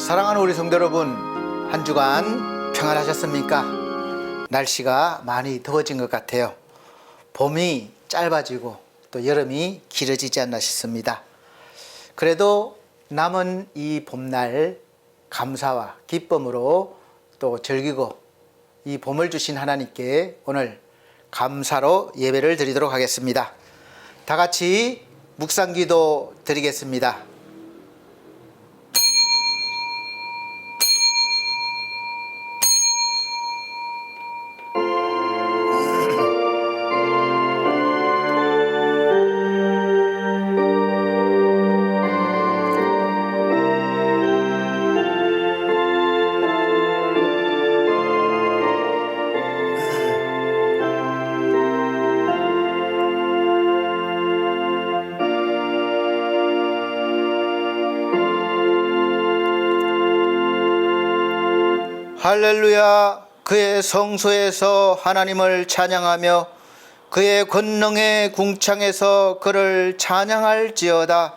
사랑하는 우리 성도 여러분, 한 주간 평안하셨습니까? 날씨가 많이 더워진 것 같아요. 봄이 짧아지고 또 여름이 길어지지 않나 싶습니다. 그래도 남은 이 봄날 감사와 기쁨으로 또 즐기고 이 봄을 주신 하나님께 오늘 감사로 예배를 드리도록 하겠습니다. 다 같이 묵상기도 드리겠습니다. 할렐루야. 그의 성소에서 하나님을 찬양하며 그의 권능의 궁창에서 그를 찬양할지어다.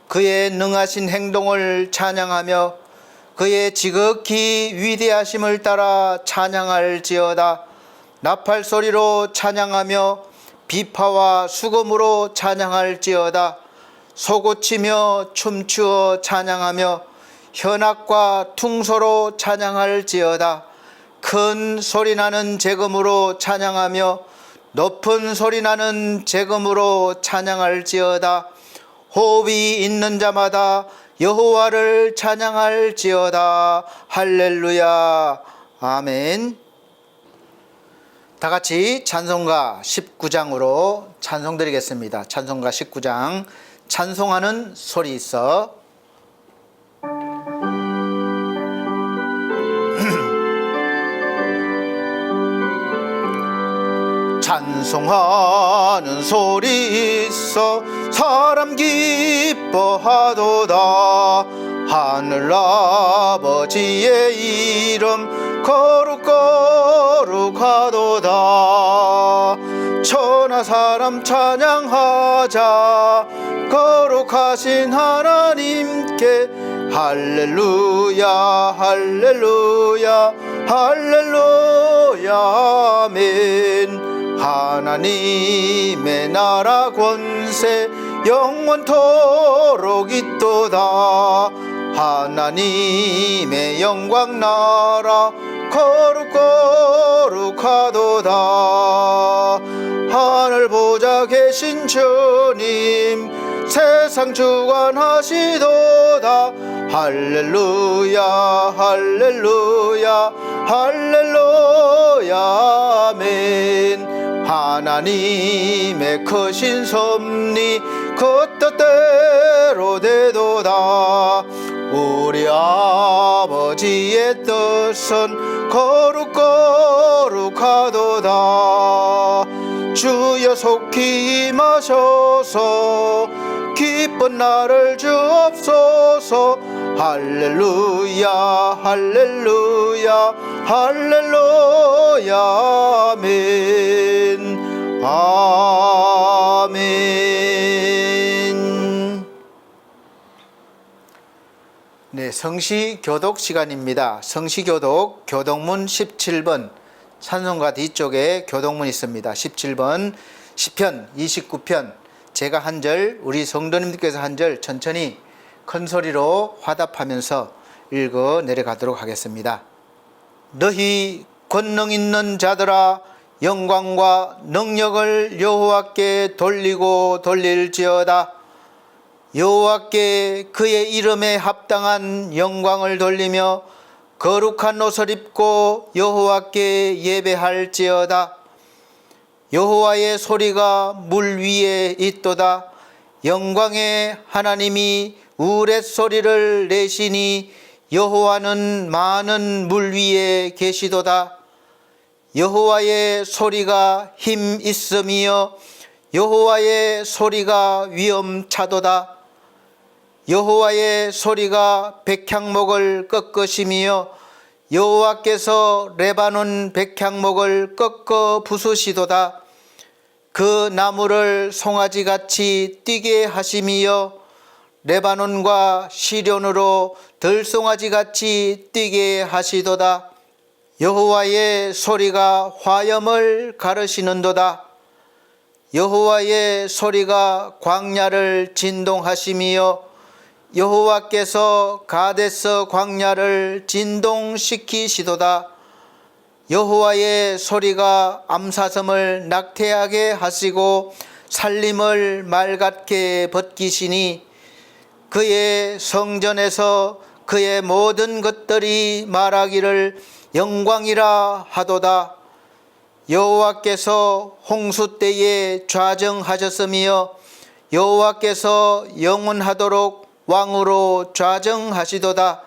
그의 능하신 행동을 찬양하며 그의 지극히 위대하심을 따라 찬양할지어다. 나팔 소리로 찬양하며 비파와 수금으로 찬양할지어다. 소고치며 춤추어 찬양하며 현악과 퉁소로 찬양할지어다. 큰 소리나는 제금으로 찬양하며 높은 소리나는 제금으로 찬양할지어다. 호흡이 있는 자마다 여호와를 찬양할지어다. 할렐루야. 아멘. 다 같이 찬송가 19장으로 찬송드리겠습니다. 찬송가 19장 찬송하는 소리 있어. 찬송하는 소리 있어 사람 기뻐하도다. 하늘아버지의 이름 거룩거룩하도다. 천하 사람 찬양하자 거룩하신 하나님께. 할렐루야 할렐루야 할렐루야 아멘. 하나님의 나라 권세 영원토록 있도다. 하나님의 영광 나라 거룩거룩하도다. 하늘 보좌 계신 주님 세상 주관하시도다. 할렐루야 할렐루야 할렐루야 아멘. 하나님의 크신 섭리 그 뜻대로 되도다. 우리 아버지의 뜻은 거룩거룩하도다. 주여 속히 임하셔서 기쁜 날을 주옵소서. 할렐루야 할렐루야 할렐루야 아멘. 아멘. 네, 성시교독 시간입니다. 성시교독 교독문 17번 찬송가 뒤쪽에 교독문이 있습니다. 17번 시편 29편 제가 한 절, 우리 성도님들께서 한 절 천천히 큰 소리로 화답하면서 읽어 내려가도록 하겠습니다. 너희 권능 있는 자들아 영광과 능력을 여호와께 돌리고 돌릴지어다. 여호와께 그의 이름에 합당한 영광을 돌리며 거룩한 옷을 입고 여호와께 예배할지어다. 여호와의 소리가 물 위에 있도다. 영광의 하나님이 우레소리를 내시니 여호와는 많은 물 위에 계시도다. 여호와의 소리가 힘 있음이여 여호와의 소리가 위엄차도다. 여호와의 소리가 백향목을 꺾으심이여 여호와께서 레바논 백향목을 꺾어 부수시도다. 그 나무를 송아지같이 뛰게 하심이여 레바논과 시련으로 들송아지같이 뛰게 하시도다. 여호와의 소리가 화염을 가르시는도다. 여호와의 소리가 광야를 진동하심이요 여호와께서 가데스 광야를 진동시키시도다. 여호와의 소리가 암사슴을 낙태하게 하시고 살림을 맑게 벗기시니 그의 성전에서 그의 모든 것들이 말하기를 영광이라 하도다. 여호와께서 홍수 때에 좌정하셨으며 여호와께서 영원하도록 왕으로 좌정하시도다.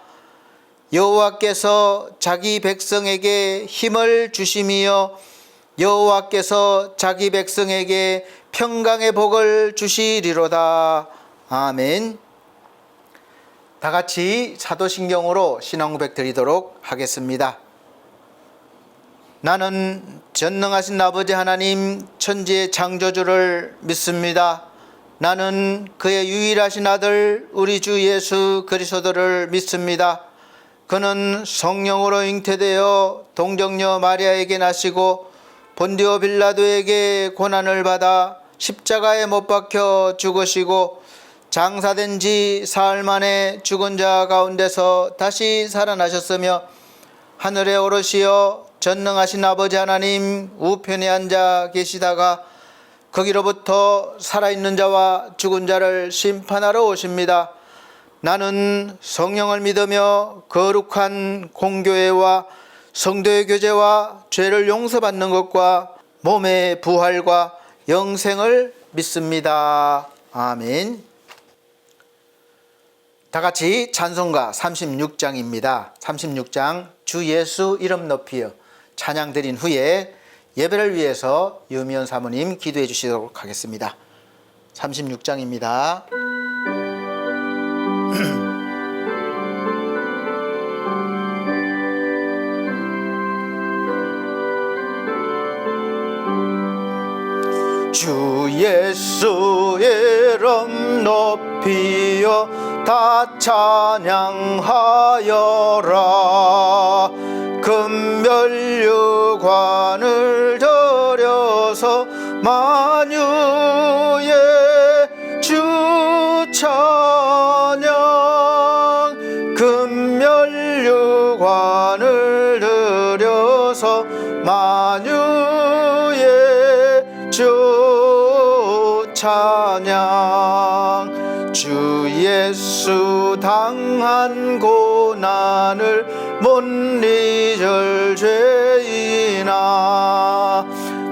여호와께서 자기 백성에게 힘을 주시며 여호와께서 자기 백성에게 평강의 복을 주시리로다. 아멘. 다 같이 사도신경으로 신앙 고백 드리도록 하겠습니다. 나는 전능하신 아버지 하나님 천지의 창조주를 믿습니다. 나는 그의 유일하신 아들 우리 주 예수 그리스도를 믿습니다. 그는 성령으로 잉태되어 동정녀 마리아에게 나시고 본디오 빌라도에게 고난을 받아 십자가에 못 박혀 죽으시고 장사된 지 사흘 만에 죽은 자 가운데서 다시 살아나셨으며 하늘에 오르시어 전능하신 아버지 하나님 우편에 앉아 계시다가 거기로부터 살아있는 자와 죽은 자를 심판하러 오십니다. 나는 성령을 믿으며 거룩한 공교회와 성도의 교제와 죄를 용서받는 것과 몸의 부활과 영생을 믿습니다. 아멘. 다 같이 찬송가 36장입니다. 36장 주 예수 이름 높이여 찬양 드린 후에 예배를 위해서 유미연 사모님 기도해 주시도록 하겠습니다. 36장입니다. 주 예수 이름 높이여 다 찬양하여라. 금면류관을 들여서 만유의 주 찬양. 금면류관을 들여서 만유의 주 찬양. 주 예수 당한 고난을 못 잊을 죄인아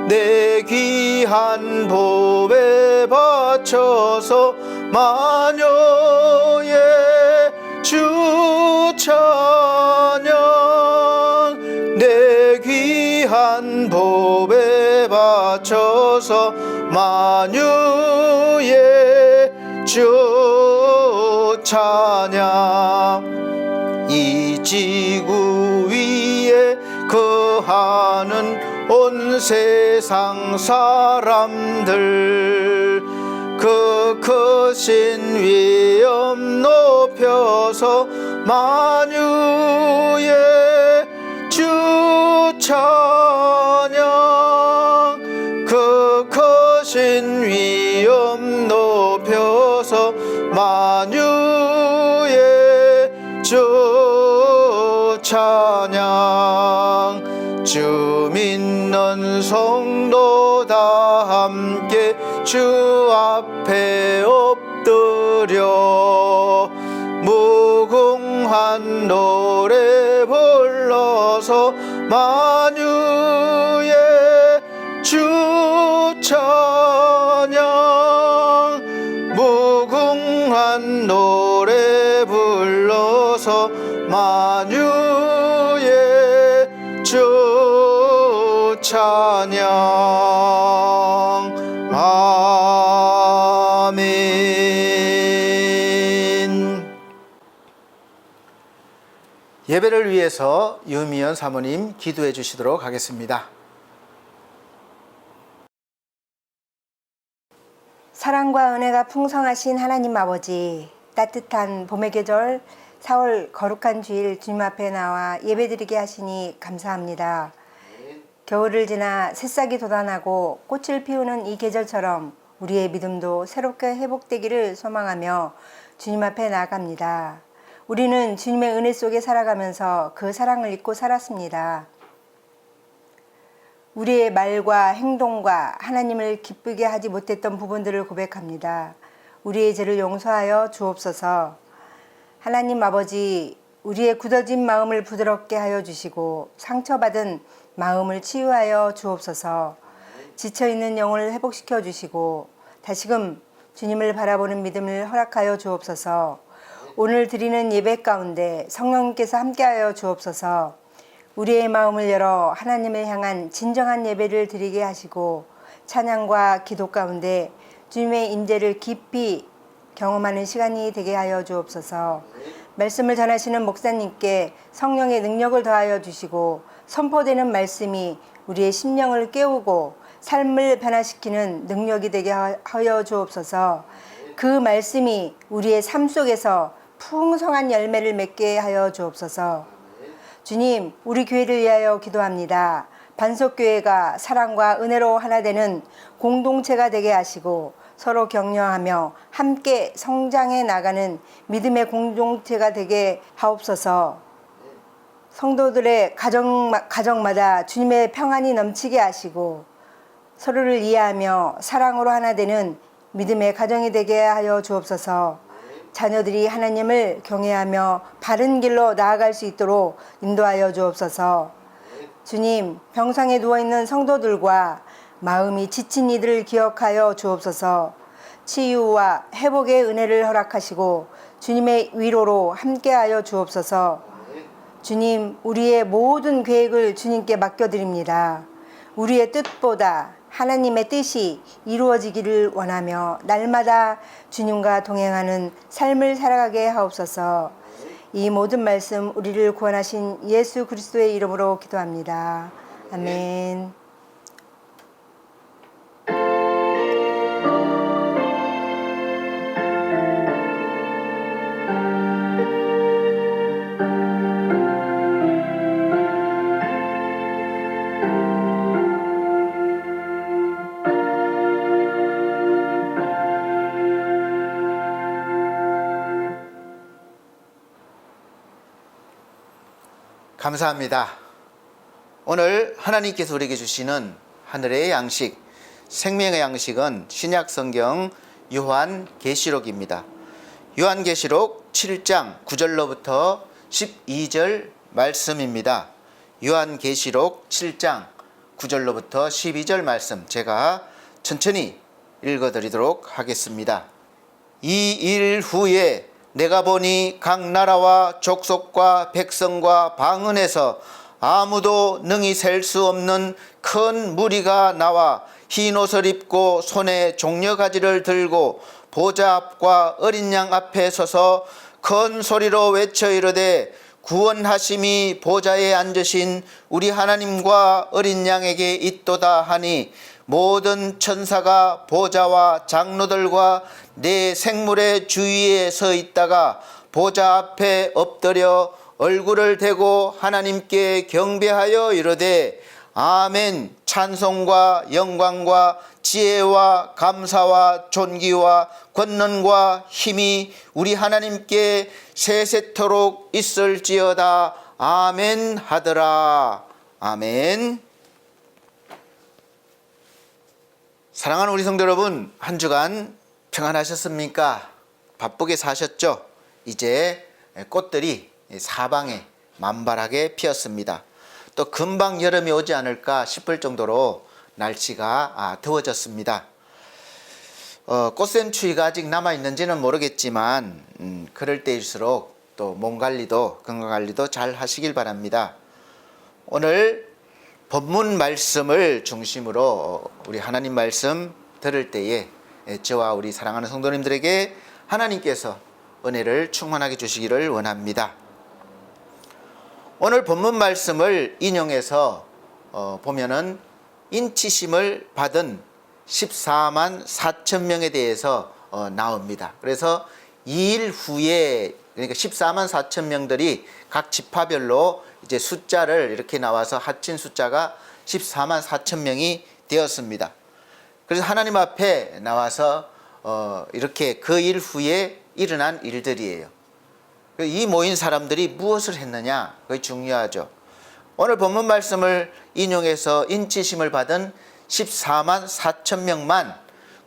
내 귀한 몸에 바쳐서 만유의 주 찬양. 내 귀한 몸에 바쳐서 만유의 주 찬양. 이 지구 위에 거하는 온 세상 사람들 그 크신 위엄 높여서 만유의 주 찬양. 그 크신 위엄 높여서 만유의 주 찬양. 주 믿는 성도 다 함께 주 앞에 엎드려 무궁한 노래 불러서 만유의 주 찬양. 무궁한 노래 불러서 만유의 주 찬양. 아멘. 예배를 위해서 유미연 사모님 기도해 주시도록 하겠습니다. 사랑과 은혜가 풍성하신 하나님 아버지, 따뜻한 봄의 계절 4월 거룩한 주일 주님 앞에 나와 예배드리게 하시니 감사합니다. 겨울을 지나 새싹이 돋아나고 꽃을 피우는 이 계절처럼 우리의 믿음도 새롭게 회복되기를 소망하며 주님 앞에 나아갑니다. 우리는 주님의 은혜 속에 살아가면서 그 사랑을 잊고 살았습니다. 우리의 말과 행동과 하나님을 기쁘게 하지 못했던 부분들을 고백합니다. 우리의 죄를 용서하여 주옵소서. 하나님 아버지, 우리의 굳어진 마음을 부드럽게 하여 주시고 상처받은 마음을 치유하여 주옵소서. 지쳐있는 영혼을 회복시켜 주시고 다시금 주님을 바라보는 믿음을 허락하여 주옵소서. 오늘 드리는 예배 가운데 성령님께서 함께하여 주옵소서. 우리의 마음을 열어 하나님을 향한 진정한 예배를 드리게 하시고 찬양과 기도 가운데 주님의 임재를 깊이 경험하는 시간이 되게 하여 주옵소서. 말씀을 전하시는 목사님께 성령의 능력을 더하여 주시고 선포되는 말씀이 우리의 심령을 깨우고 삶을 변화시키는 능력이 되게 하여 주옵소서. 그 말씀이 우리의 삶 속에서 풍성한 열매를 맺게 하여 주옵소서. 주님, 우리 교회를 위하여 기도합니다. 반석교회가 사랑과 은혜로 하나 되는 공동체가 되게 하시고 서로 격려하며 함께 성장해 나가는 믿음의 공동체가 되게 하옵소서. 성도들의 가정마다 주님의 평안이 넘치게 하시고 서로를 이해하며 사랑으로 하나 되는 믿음의 가정이 되게 하여 주옵소서. 자녀들이 하나님을 경외하며 바른 길로 나아갈 수 있도록 인도하여 주옵소서. 주님, 병상에 누워있는 성도들과 마음이 지친 이들을 기억하여 주옵소서. 치유와 회복의 은혜를 허락하시고 주님의 위로로 함께하여 주옵소서. 주님, 우리의 모든 계획을 주님께 맡겨드립니다. 우리의 뜻보다 하나님의 뜻이 이루어지기를 원하며 날마다 주님과 동행하는 삶을 살아가게 하옵소서. 이 모든 말씀 우리를 구원하신 예수 그리스도의 이름으로 기도합니다. 아멘. 감사합니다. 오늘 하나님께서 우리에게 주시는 하늘의 양식, 생명의 양식은 신약성경 요한계시록입니다. 요한계시록 7장 9절로부터 12절 말씀입니다. 요한계시록 7장 9절로부터 12절 말씀 제가 천천히 읽어드리도록 하겠습니다. 이 일 후에 내가 보니 각 나라와 족속과 백성과 방언에서 아무도 능히 셀 수 없는 큰 무리가 나와 흰 옷을 입고 손에 종려가지를 들고 보좌 앞과 어린 양 앞에 서서 큰 소리로 외쳐 이르되 구원하심이 보좌에 앉으신 우리 하나님과 어린 양에게 있도다 하니 모든 천사가 보좌와 장로들과 네 생물의 주위에 서 있다가 보좌 앞에 엎드려 얼굴을 대고 하나님께 경배하여 이르되 아멘. 찬송과 영광과 지혜와 감사와 존귀와 권능과 힘이 우리 하나님께 세세토록 있을지어다. 아멘 하더라. 아멘. 사랑하는 우리 성도 여러분, 한 주간 평안하셨습니까? 바쁘게 사셨죠? 이제 꽃들이 사방에 만발하게 피었습니다. 또 금방 여름이 오지 않을까 싶을 정도로 날씨가 더워졌습니다. 꽃샘추위가 아직 남아있는지는 모르겠지만 그럴 때일수록 또 몸관리도 건강관리도 잘 하시길 바랍니다. 오늘 본문 말씀을 중심으로 우리 하나님 말씀 들을 때에 저와 우리 사랑하는 성도님들에게 하나님께서 은혜를 충만하게 주시기를 원합니다. 오늘 본문 말씀을 인용해서 보면은 인치심을 받은 14만 4천 명에 대해서 나옵니다. 그래서 2일 후에, 그러니까 14만 4천 명들이 각 지파별로 이제 숫자를 이렇게 나와서 합친 숫자가 14만 4천 명이 되었습니다. 그래서 하나님 앞에 나와서 이렇게 그 일 후에 일어난 일들이에요. 이 모인 사람들이 무엇을 했느냐, 그게 중요하죠. 오늘 본문 말씀을 인용해서 인치심을 받은 14만 4천 명만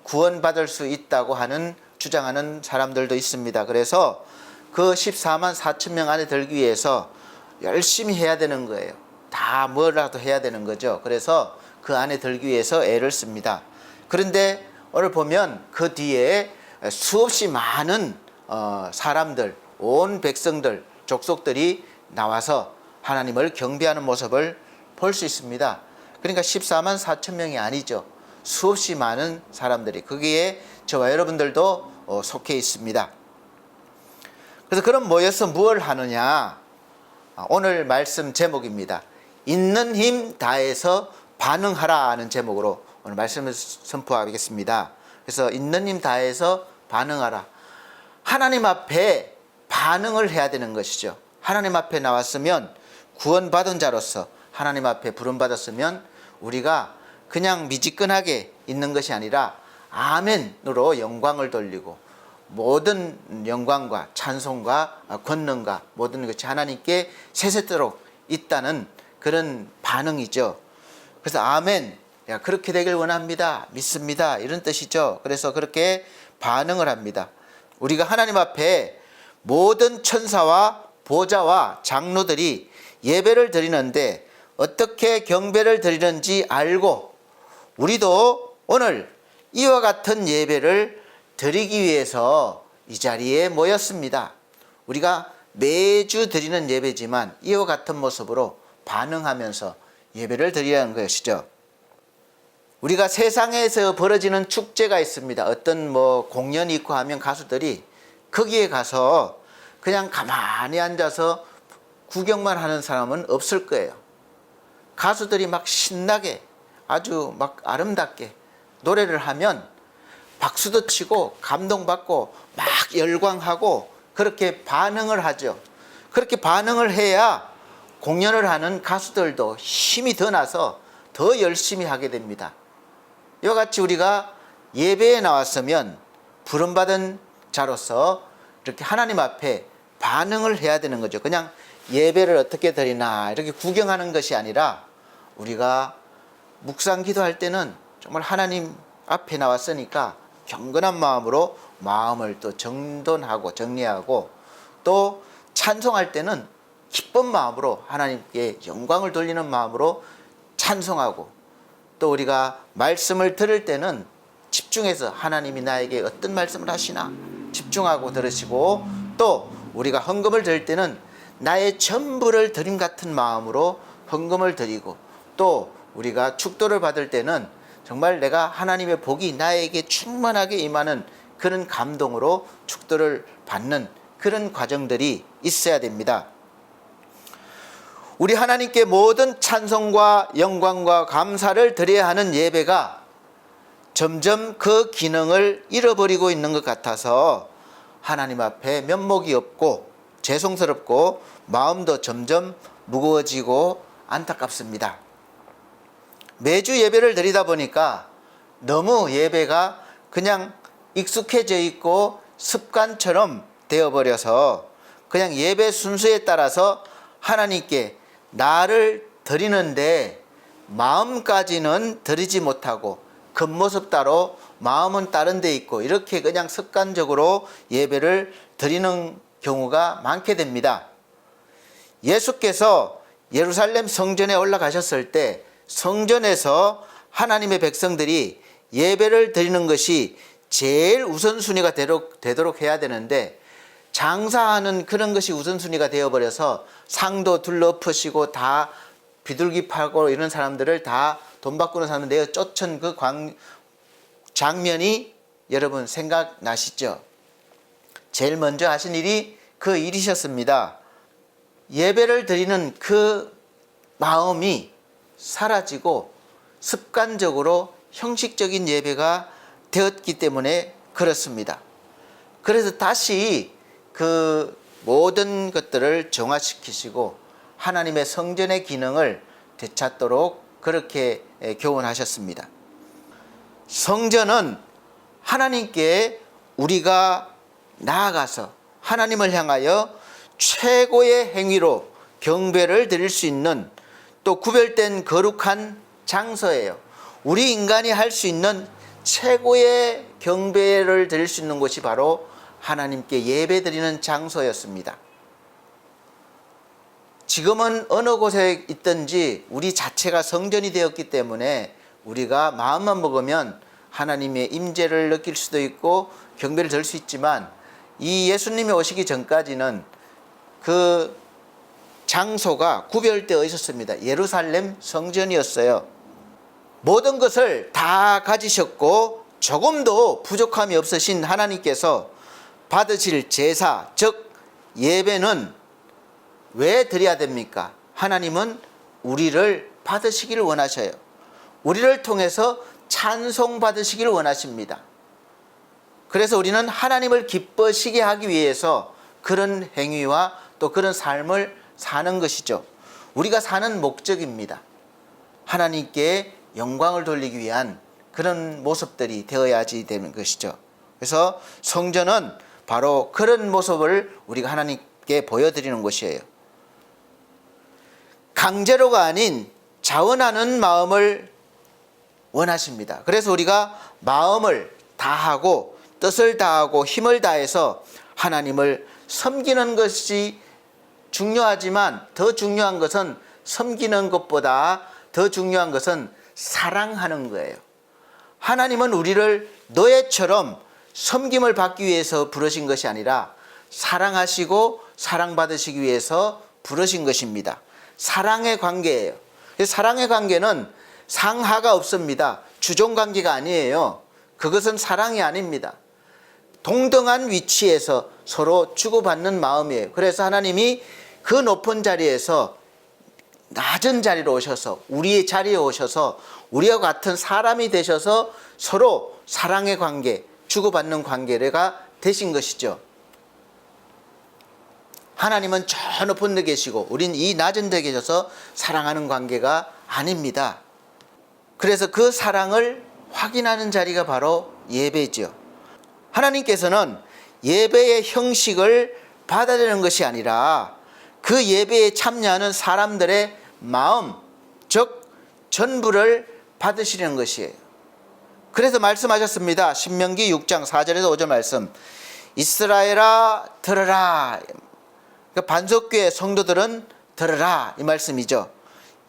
구원받을 수 있다고 하는 주장하는 사람들도 있습니다. 그래서 그 14만 4천 명 안에 들기 위해서 열심히 해야 되는 거예요. 다 뭐라도 해야 되는 거죠. 그래서 그 안에 들기 위해서 애를 씁니다. 그런데 오늘 보면 그 뒤에 수없이 많은 사람들, 온 백성들, 족속들이 나와서 하나님을 경배하는 모습을 볼 수 있습니다. 그러니까 14만 4천 명이 아니죠. 수없이 많은 사람들이, 거기에 저와 여러분들도 속해 있습니다. 그래서 그럼 모여서 무엇을 하느냐? 오늘 말씀 제목입니다. 있는 힘 다해서 반응하라 하는 제목으로 오늘 말씀을 선포하겠습니다. 그래서 있는 힘 다해서 반응하라. 하나님 앞에 반응을 해야 되는 것이죠. 하나님 앞에 나왔으면, 구원받은 자로서 하나님 앞에 부름받았으면 우리가 그냥 미지근하게 있는 것이 아니라 아멘으로 영광을 돌리고, 모든 영광과 찬송과 권능과 모든 것이 하나님께 세세토록 있다는 그런 반응이죠. 그래서 아멘, 그렇게 되길 원합니다, 믿습니다, 이런 뜻이죠. 그래서 그렇게 반응을 합니다. 우리가 하나님 앞에 모든 천사와 보좌와 장로들이 예배를 드리는데 어떻게 경배를 드리는지 알고, 우리도 오늘 이와 같은 예배를 드리기 위해서 이 자리에 모였습니다. 우리가 매주 드리는 예배지만 이와 같은 모습으로 반응하면서 예배를 드리라는 것이죠. 우리가 세상에서 벌어지는 축제가 있습니다. 어떤 공연이 있고 하면 가수들이 거기에 가서 그냥 가만히 앉아서 구경만 하는 사람은 없을 거예요. 가수들이 막 신나게, 아주 막 아름답게 노래를 하면 박수도 치고 감동받고 막 열광하고 그렇게 반응을 하죠. 그렇게 반응을 해야 공연을 하는 가수들도 힘이 더 나서 더 열심히 하게 됩니다. 이와 같이 우리가 예배에 나왔으면 부름받은 자로서 이렇게 하나님 앞에 반응을 해야 되는 거죠. 그냥 예배를 어떻게 드리나 이렇게 구경하는 것이 아니라, 우리가 묵상 기도할 때는 정말 하나님 앞에 나왔으니까 경건한 마음으로 마음을 또 정돈하고 정리하고, 또 찬송할 때는 기쁜 마음으로 하나님께 영광을 돌리는 마음으로 찬송하고, 또 우리가 말씀을 들을 때는 집중해서 하나님이 나에게 어떤 말씀을 하시나 집중하고 들으시고, 또 우리가 헌금을 드릴 때는 나의 전부를 드림 같은 마음으로 헌금을 드리고, 또 우리가 축도를 받을 때는 정말 내가 하나님의 복이 나에게 충만하게 임하는 그런 감동으로 축도를 받는 그런 과정들이 있어야 됩니다. 우리 하나님께 모든 찬송과 영광과 감사를 드려야 하는 예배가 점점 그 기능을 잃어버리고 있는 것 같아서 하나님 앞에 면목이 없고 죄송스럽고 마음도 점점 무거워지고 안타깝습니다. 매주 예배를 드리다 보니까 너무 예배가 그냥 익숙해져 있고 습관처럼 되어버려서 그냥 예배 순서에 따라서 하나님께 나를 드리는데 마음까지는 드리지 못하고 겉모습 따로 마음은 다른 데 있고, 이렇게 그냥 습관적으로 예배를 드리는 경우가 많게 됩니다. 예수께서 예루살렘 성전에 올라가셨을 때 성전에서 하나님의 백성들이 예배를 드리는 것이 제일 우선순위가 되도록 해야 되는데, 장사하는 그런 것이 우선순위가 되어버려서 상도 둘러엎으시고 다 비둘기 팔고 이런 사람들을 다 돈 바꾸는 사람들 내어 쫓은 그 장면이 여러분 생각나시죠? 제일 먼저 하신 일이 그 일이셨습니다. 예배를 드리는 그 마음이 사라지고 습관적으로 형식적인 예배가 되었기 때문에 그렇습니다. 그래서 다시 그 모든 것들을 정화시키시고 하나님의 성전의 기능을 되찾도록 그렇게 교훈하셨습니다. 성전은 하나님께 우리가 나아가서 하나님을 향하여 최고의 행위로 경배를 드릴 수 있는 또 구별된 거룩한 장소예요. 우리 인간이 할 수 있는 최고의 경배를 드릴 수 있는 곳이 바로 하나님께 예배드리는 장소였습니다. 지금은 어느 곳에 있든지 우리 자체가 성전이 되었기 때문에 우리가 마음만 먹으면 하나님의 임재를 느낄 수도 있고 경배를 드릴 수 있지만, 이 예수님이 오시기 전까지는 그 장소가 구별되어 있었습니다. 예루살렘 성전이었어요. 모든 것을 다 가지셨고 조금도 부족함이 없으신 하나님께서 받으실 제사, 즉 예배는 왜 드려야 됩니까? 하나님은 우리를 받으시기를 원하셔요. 우리를 통해서 찬송 받으시기를 원하십니다. 그래서 우리는 하나님을 기뻐시게 하기 위해서 그런 행위와 또 그런 삶을 사는 것이죠. 우리가 사는 목적입니다. 하나님께 영광을 돌리기 위한 그런 모습들이 되어야지 되는 것이죠. 그래서 성전은 바로 그런 모습을 우리가 하나님께 보여드리는 곳이에요. 강제로가 아닌 자원하는 마음을 원하십니다. 그래서 우리가 마음을 다하고 뜻을 다하고 힘을 다해서 하나님을 섬기는 것이 중요하지만, 더 중요한 것은 섬기는 것보다 더 중요한 것은 사랑하는 거예요. 하나님은 우리를 노예처럼 섬김을 받기 위해서 부르신 것이 아니라 사랑하시고 사랑받으시기 위해서 부르신 것입니다. 사랑의 관계예요. 사랑의 관계는 상하가 없습니다. 주종관계가 아니에요. 그것은 사랑이 아닙니다. 동등한 위치에서 서로 주고받는 마음이에요. 그래서 하나님이 그 높은 자리에서 낮은 자리로 오셔서 우리의 자리에 오셔서 우리와 같은 사람이 되셔서 서로 사랑의 관계, 주고받는 관계가 되신 것이죠. 하나님은 저 높은 데 계시고 우린 이 낮은 데 계셔서 사랑하는 관계가 아닙니다. 그래서 그 사랑을 확인하는 자리가 바로 예배죠. 하나님께서는 예배의 형식을 받아들이는 것이 아니라 그 예배에 참여하는 사람들의 마음, 즉 전부를 받으시려는 것이에요. 그래서 말씀하셨습니다. 신명기 6장 4절에서 5절 말씀, 이스라엘아 들으라. 반석교회 성도들은 들으라, 이 말씀이죠.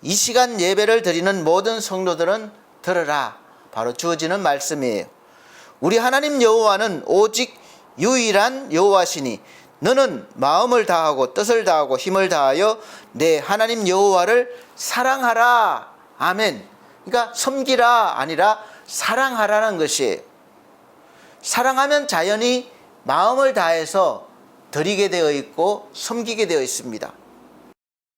이 시간 예배를 드리는 모든 성도들은 들으라, 바로 주어지는 말씀이에요. 우리 하나님 여호와는 오직 유일한 여호와시니 너는 마음을 다하고 뜻을 다하고 힘을 다하여 내 하나님 여호와를 사랑하라. 아멘. 그러니까 섬기라 아니라 사랑하라는 것이에요. 사랑하면 자연히 마음을 다해서 드리게 되어 있고 섬기게 되어 있습니다.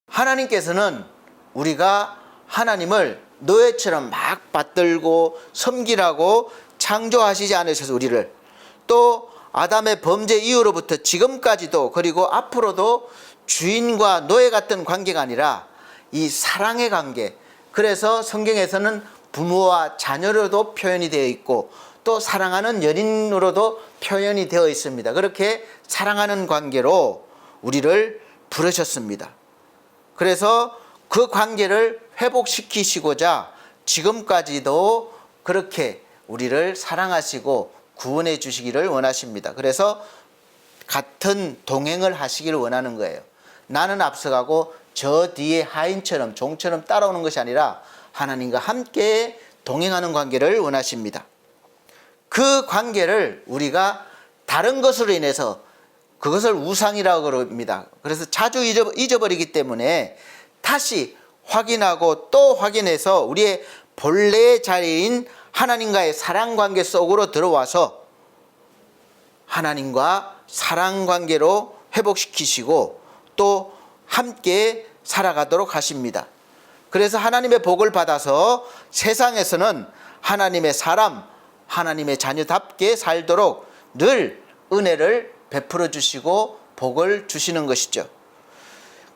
하나님께서는 우리가 하나님을 노예처럼 막 받들고 섬기라고 창조하시지 않으셔서 우리를, 또 아담의 범죄 이후로부터 지금까지도 그리고 앞으로도 주인과 노예 같은 관계가 아니라 이 사랑의 관계, 그래서 성경에서는 부모와 자녀로도 표현이 되어 있고 또 사랑하는 연인으로도 표현이 되어 있습니다. 그렇게 사랑하는 관계로 우리를 부르셨습니다. 그래서 그 관계를 회복시키시고자 지금까지도 그렇게 우리를 사랑하시고 구원해 주시기를 원하십니다. 그래서 같은 동행을 하시기를 원하는 거예요. 나는 앞서가고 저 뒤에 하인처럼 종처럼 따라오는 것이 아니라 하나님과 함께 동행하는 관계를 원하십니다. 그 관계를 우리가 다른 것으로 인해서 그것을 우상이라고 그럽니다. 그래서 자주 잊어버리기 때문에 다시 확인하고 또 확인해서 우리의 본래의 자리인 하나님과의 사랑관계 속으로 들어와서 하나님과 사랑관계로 회복시키시고 또 함께 살아가도록 하십니다. 그래서 하나님의 복을 받아서 세상에서는 하나님의 사람, 하나님의 자녀답게 살도록 늘 은혜를 베풀어 주시고 복을 주시는 것이죠.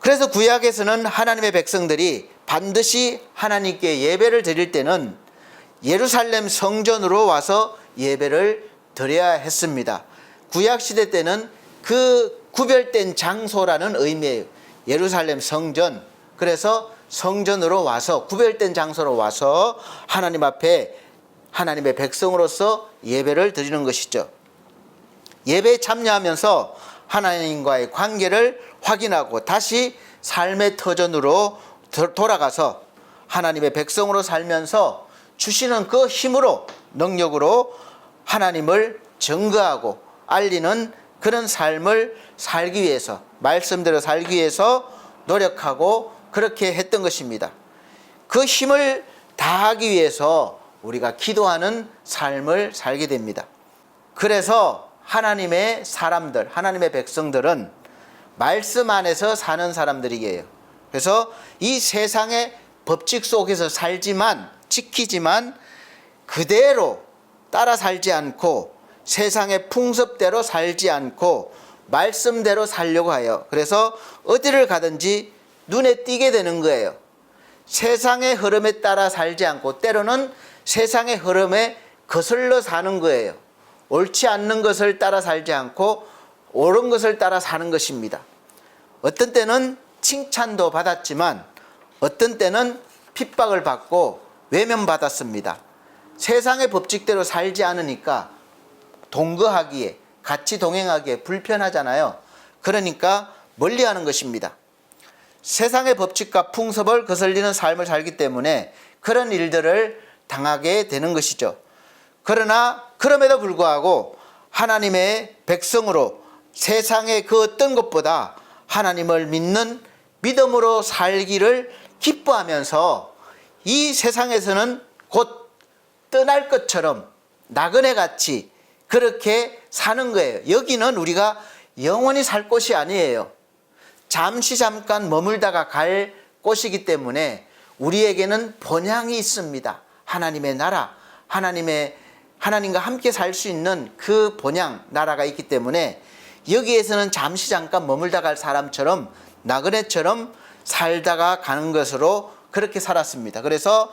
그래서 구약에서는 하나님의 백성들이 반드시 하나님께 예배를 드릴 때는 예루살렘 성전으로 와서 예배를 드려야 했습니다. 구약 시대 때는 그 구별된 장소라는 의미예요. 예루살렘 성전. 그래서 성전으로 와서, 구별된 장소로 와서 하나님 앞에 하나님의 백성으로서 예배를 드리는 것이죠. 예배에 참여하면서 하나님과의 관계를 확인하고 다시 삶의 터전으로 돌아가서 하나님의 백성으로 살면서 주시는 그 힘으로, 능력으로 하나님을 증거하고 알리는 그런 삶을 살기 위해서, 말씀대로 살기 위해서 노력하고 그렇게 했던 것입니다. 그 힘을 다하기 위해서 우리가 기도하는 삶을 살게 됩니다. 그래서 하나님의 사람들, 하나님의 백성들은 말씀 안에서 사는 사람들이에요. 그래서 이 세상의 법칙 속에서 살지만, 지키지만 그대로 따라 살지 않고 세상의 풍습대로 살지 않고 말씀대로 살려고 해요. 그래서 어디를 가든지 눈에 띄게 되는 거예요. 세상의 흐름에 따라 살지 않고 때로는 세상의 흐름에 거슬러 사는 거예요. 옳지 않는 것을 따라 살지 않고 옳은 것을 따라 사는 것입니다. 어떤 때는 칭찬도 받았지만 어떤 때는 핍박을 받고 외면받았습니다. 세상의 법칙대로 살지 않으니까 동거하기에, 같이 동행하기에 불편하잖아요. 그러니까 멀리하는 것입니다. 세상의 법칙과 풍습을 거슬리는 삶을 살기 때문에 그런 일들을 당하게 되는 것이죠. 그러나 그럼에도 불구하고 하나님의 백성으로 세상의 그 어떤 것보다 하나님을 믿는 믿음으로 살기를 기뻐하면서 이 세상에서는 곧 떠날 것처럼 나그네같이 그렇게 사는 거예요. 여기는 우리가 영원히 살 곳이 아니에요. 잠깐 머물다가 갈 곳이기 때문에 우리에게는 본향이 있습니다. 하나님의 나라, 하나님과 함께 살 수 있는 그 본향, 나라가 있기 때문에 여기에서는 잠깐 머물다 갈 사람처럼, 나그네처럼 살다가 가는 것으로 그렇게 살았습니다. 그래서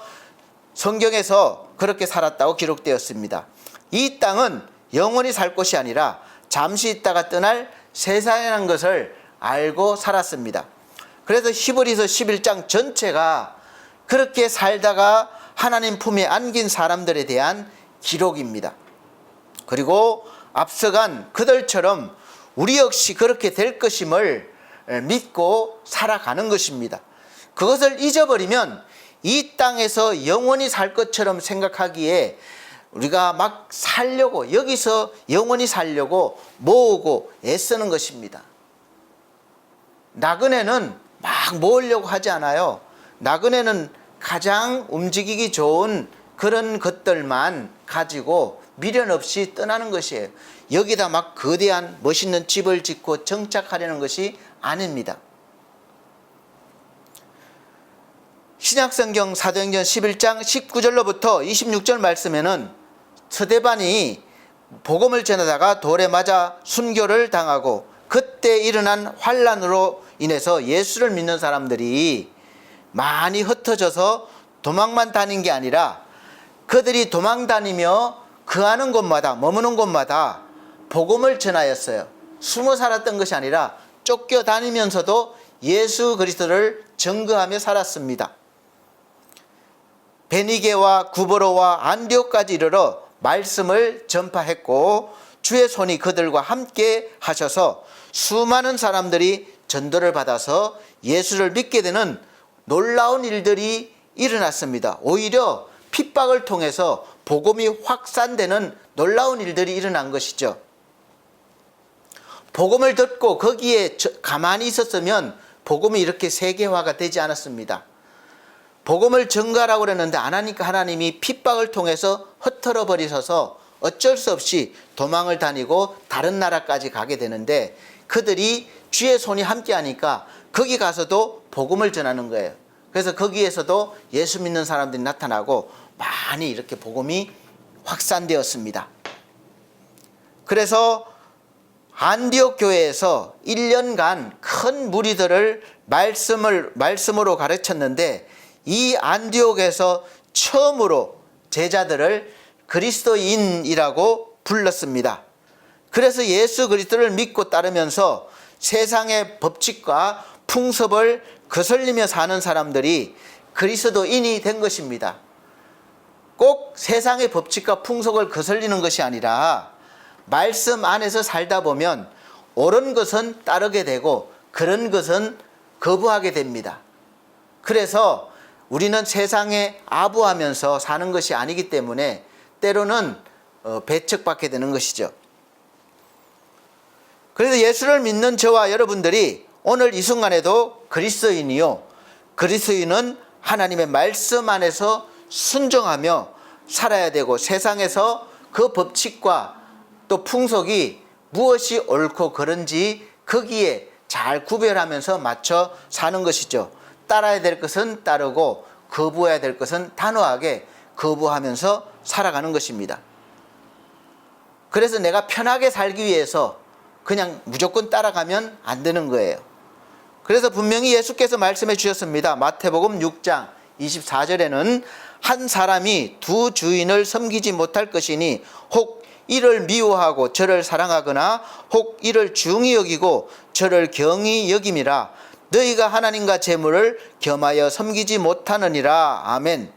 성경에서 그렇게 살았다고 기록되었습니다. 이 땅은 영원히 살 곳이 아니라 잠시 있다가 떠날 세상이라는 것을 알고 살았습니다. 그래서 히브리서 11장 전체가 그렇게 살다가 하나님 품에 안긴 사람들에 대한 기록입니다. 그리고 앞서간 그들처럼 우리 역시 그렇게 될 것임을 믿고 살아가는 것입니다. 그것을 잊어버리면 이 땅에서 영원히 살 것처럼 생각하기에 우리가 막 살려고, 여기서 영원히 살려고 모으고 애쓰는 것입니다. 나그네는 막 모으려고 하지 않아요. 나그네는 가장 움직이기 좋은 그런 것들만 가지고 미련 없이 떠나는 것이에요. 여기다 막 거대한 멋있는 집을 짓고 정착하려는 것이 아닙니다. 신약성경 사도행전 11장 19절로부터 26절 말씀에는 스데반이 복음을 전하다가 돌에 맞아 순교를 당하고 그때 일어난 환난으로 인해서 예수를 믿는 사람들이 많이 흩어져서 도망만 다닌 게 아니라 그들이 도망 다니며 거하는 곳마다, 머무는 곳마다 복음을 전하였어요. 숨어 살았던 것이 아니라 쫓겨다니면서도 예수 그리스도를 증거하며 살았습니다. 베니게와 구버로와 안디옥까지 이르러 말씀을 전파했고 주의 손이 그들과 함께 하셔서 수많은 사람들이 전도를 받아서 예수를 믿게 되는 놀라운 일들이 일어났습니다. 오히려 핍박을 통해서 복음이 확산되는 놀라운 일들이 일어난 것이죠. 복음을 듣고 거기에 가만히 있었으면 복음이 이렇게 세계화가 되지 않았습니다. 복음을 전가라고 그랬는데 안 하니까 하나님이 핍박을 통해서 흩어져 버리셔서 어쩔 수 없이 도망을 다니고 다른 나라까지 가게 되는데 그들이 주의 손이 함께 하니까 거기 가서도 복음을 전하는 거예요. 그래서 거기에서도 예수 믿는 사람들이 나타나고 많이 이렇게 복음이 확산되었습니다. 그래서 안디옥 교회에서 1년간 큰 무리들을 말씀으로 가르쳤는데, 이 안디옥에서 처음으로 제자들을 그리스도인이라고 불렀습니다. 그래서 예수 그리스도를 믿고 따르면서 세상의 법칙과 풍습을 거슬리며 사는 사람들이 그리스도인이 된 것입니다. 꼭 세상의 법칙과 풍속을 거슬리는 것이 아니라 말씀 안에서 살다 보면 옳은 것은 따르게 되고 그런 것은 거부하게 됩니다. 그래서 우리는 세상에 아부하면서 사는 것이 아니기 때문에 때로는 배척받게 되는 것이죠. 그래서 예수를 믿는 저와 여러분들이 오늘 이 순간에도 그리스도인이요, 그리스도인은 하나님의 말씀 안에서 순종하며 살아야 되고, 세상에서 그 법칙과 또 풍속이 무엇이 옳고 그른지 거기에 잘 구별하면서 맞춰 사는 것이죠. 따라야 될 것은 따르고 거부해야 될 것은 단호하게 거부하면서 살아가는 것입니다. 그래서 내가 편하게 살기 위해서 그냥 무조건 따라가면 안 되는 거예요. 그래서 분명히 예수께서 말씀해 주셨습니다. 마태복음 6장 24절에는 한 사람이 두 주인을 섬기지 못할 것이니 혹 이를 미워하고 저를 사랑하거나 혹 이를 중히 여기고 저를 경히 여김이라. 너희가 하나님과 재물을 겸하여 섬기지 못하느니라. 아멘.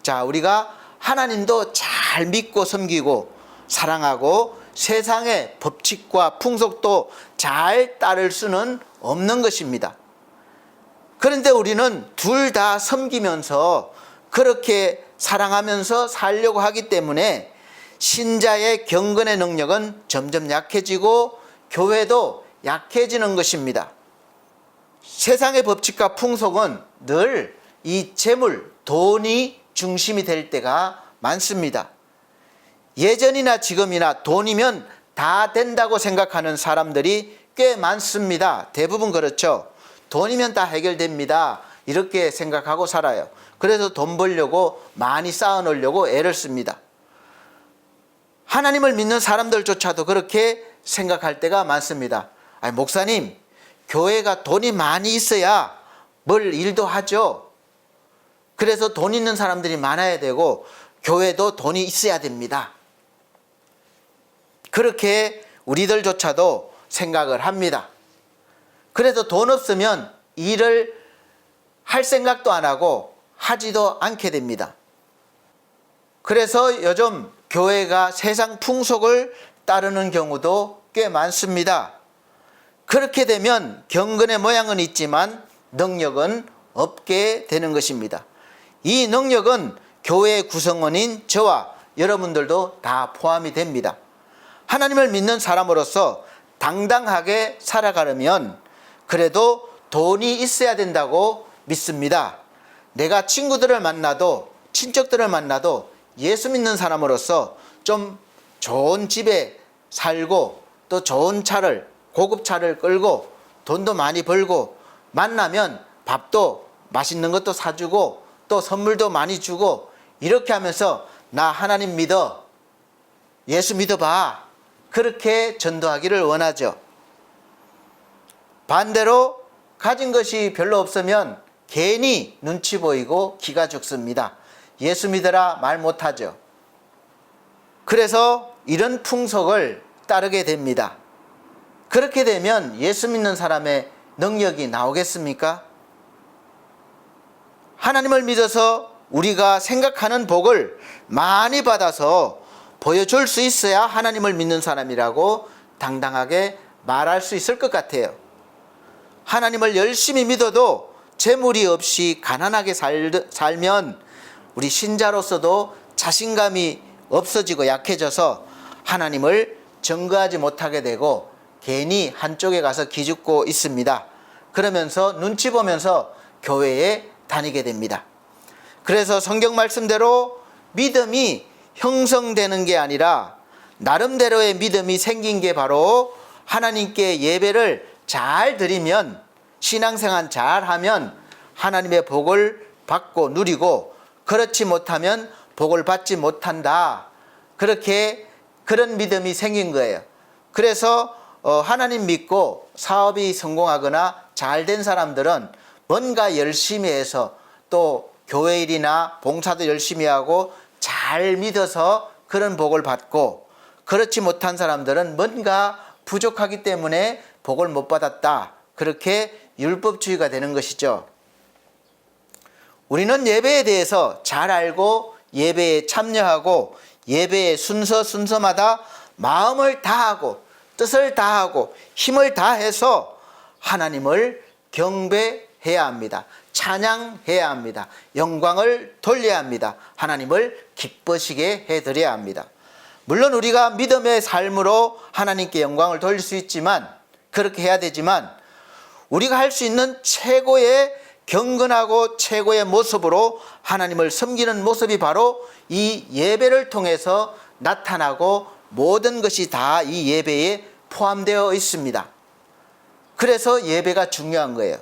자, 우리가 하나님도 잘 믿고 섬기고 사랑하고 세상의 법칙과 풍속도 잘 따를 수는 없는 것입니다. 그런데 우리는 둘 다 섬기면서 그렇게 사랑하면서 살려고 하기 때문에 신자의 경건의 능력은 점점 약해지고 교회도 약해지는 것입니다. 세상의 법칙과 풍속은 늘 이 재물, 돈이 중심이 될 때가 많습니다. 예전이나 지금이나 돈이면 다 된다고 생각하는 사람들이 꽤 많습니다. 대부분 그렇죠. 돈이면 다 해결됩니다. 이렇게 생각하고 살아요. 그래서 돈 벌려고 많이 쌓아놓으려고 애를 씁니다. 하나님을 믿는 사람들조차도 그렇게 생각할 때가 많습니다. 아니, 목사님, 교회가 돈이 많이 있어야 뭘 일도 하죠. 그래서 돈 있는 사람들이 많아야 되고 교회도 돈이 있어야 됩니다. 그렇게 우리들조차도 생각을 합니다. 그래서 돈 없으면 일을 할 생각도 안 하고 하지도 않게 됩니다. 그래서 요즘 교회가 세상 풍속을 따르는 경우도 꽤 많습니다. 그렇게 되면 경건의 모양은 있지만 능력은 없게 되는 것입니다. 이 능력은 교회의 구성원인 저와 여러분들도 다 포함이 됩니다. 하나님을 믿는 사람으로서 당당하게 살아가려면 그래도 돈이 있어야 된다고 믿습니다. 내가 친구들을 만나도 친척들을 만나도 예수 믿는 사람으로서 좀 좋은 집에 살고 또 좋은 차를, 고급 차를 끌고 돈도 많이 벌고 만나면 밥도 맛있는 것도 사주고 또 선물도 많이 주고 이렇게 하면서 나 하나님 믿어, 예수 믿어봐, 그렇게 전도하기를 원하죠. 반대로 가진 것이 별로 없으면 괜히 눈치 보이고 기가 죽습니다. 예수 믿어라 말 못하죠. 그래서 이런 풍속을 따르게 됩니다. 그렇게 되면 예수 믿는 사람의 능력이 나오겠습니까? 하나님을 믿어서 우리가 생각하는 복을 많이 받아서 보여줄 수 있어야 하나님을 믿는 사람이라고 당당하게 말할 수 있을 것 같아요. 하나님을 열심히 믿어도 재물이 없이 가난하게 살면 우리 신자로서도 자신감이 없어지고 약해져서 하나님을 증거하지 못하게 되고 괜히 한쪽에 가서 기죽고 있습니다. 그러면서 눈치 보면서 교회에 다니게 됩니다. 그래서 성경 말씀대로 믿음이 형성되는 게 아니라 나름대로의 믿음이 생긴 게 바로 하나님께 예배를 잘 드리면, 신앙생활 잘 하면 하나님의 복을 받고 누리고, 그렇지 못하면 복을 받지 못한다. 그런 믿음이 생긴 거예요. 그래서 하나님 믿고 사업이 성공하거나 잘된 사람들은 뭔가 열심히 해서 또 교회 일이나 봉사도 열심히 하고 잘 믿어서 그런 복을 받고, 그렇지 못한 사람들은 뭔가 부족하기 때문에 복을 못 받았다, 그렇게 율법주의가 되는 것이죠. 우리는 예배에 대해서 잘 알고 예배에 참여하고 예배의 순서마다 마음을 다하고 뜻을 다하고 힘을 다해서 하나님을 경배해야 합니다. 찬양해야 합니다. 영광을 돌려야 합니다. 하나님을 기쁘시게 해드려야 합니다. 물론 우리가 믿음의 삶으로 하나님께 영광을 돌릴 수 있지만, 그렇게 해야 되지만, 우리가 할 수 있는 최고의 경건하고 최고의 모습으로 하나님을 섬기는 모습이 바로 이 예배를 통해서 나타나고 모든 것이 다 이 예배에 포함되어 있습니다. 그래서 예배가 중요한 거예요.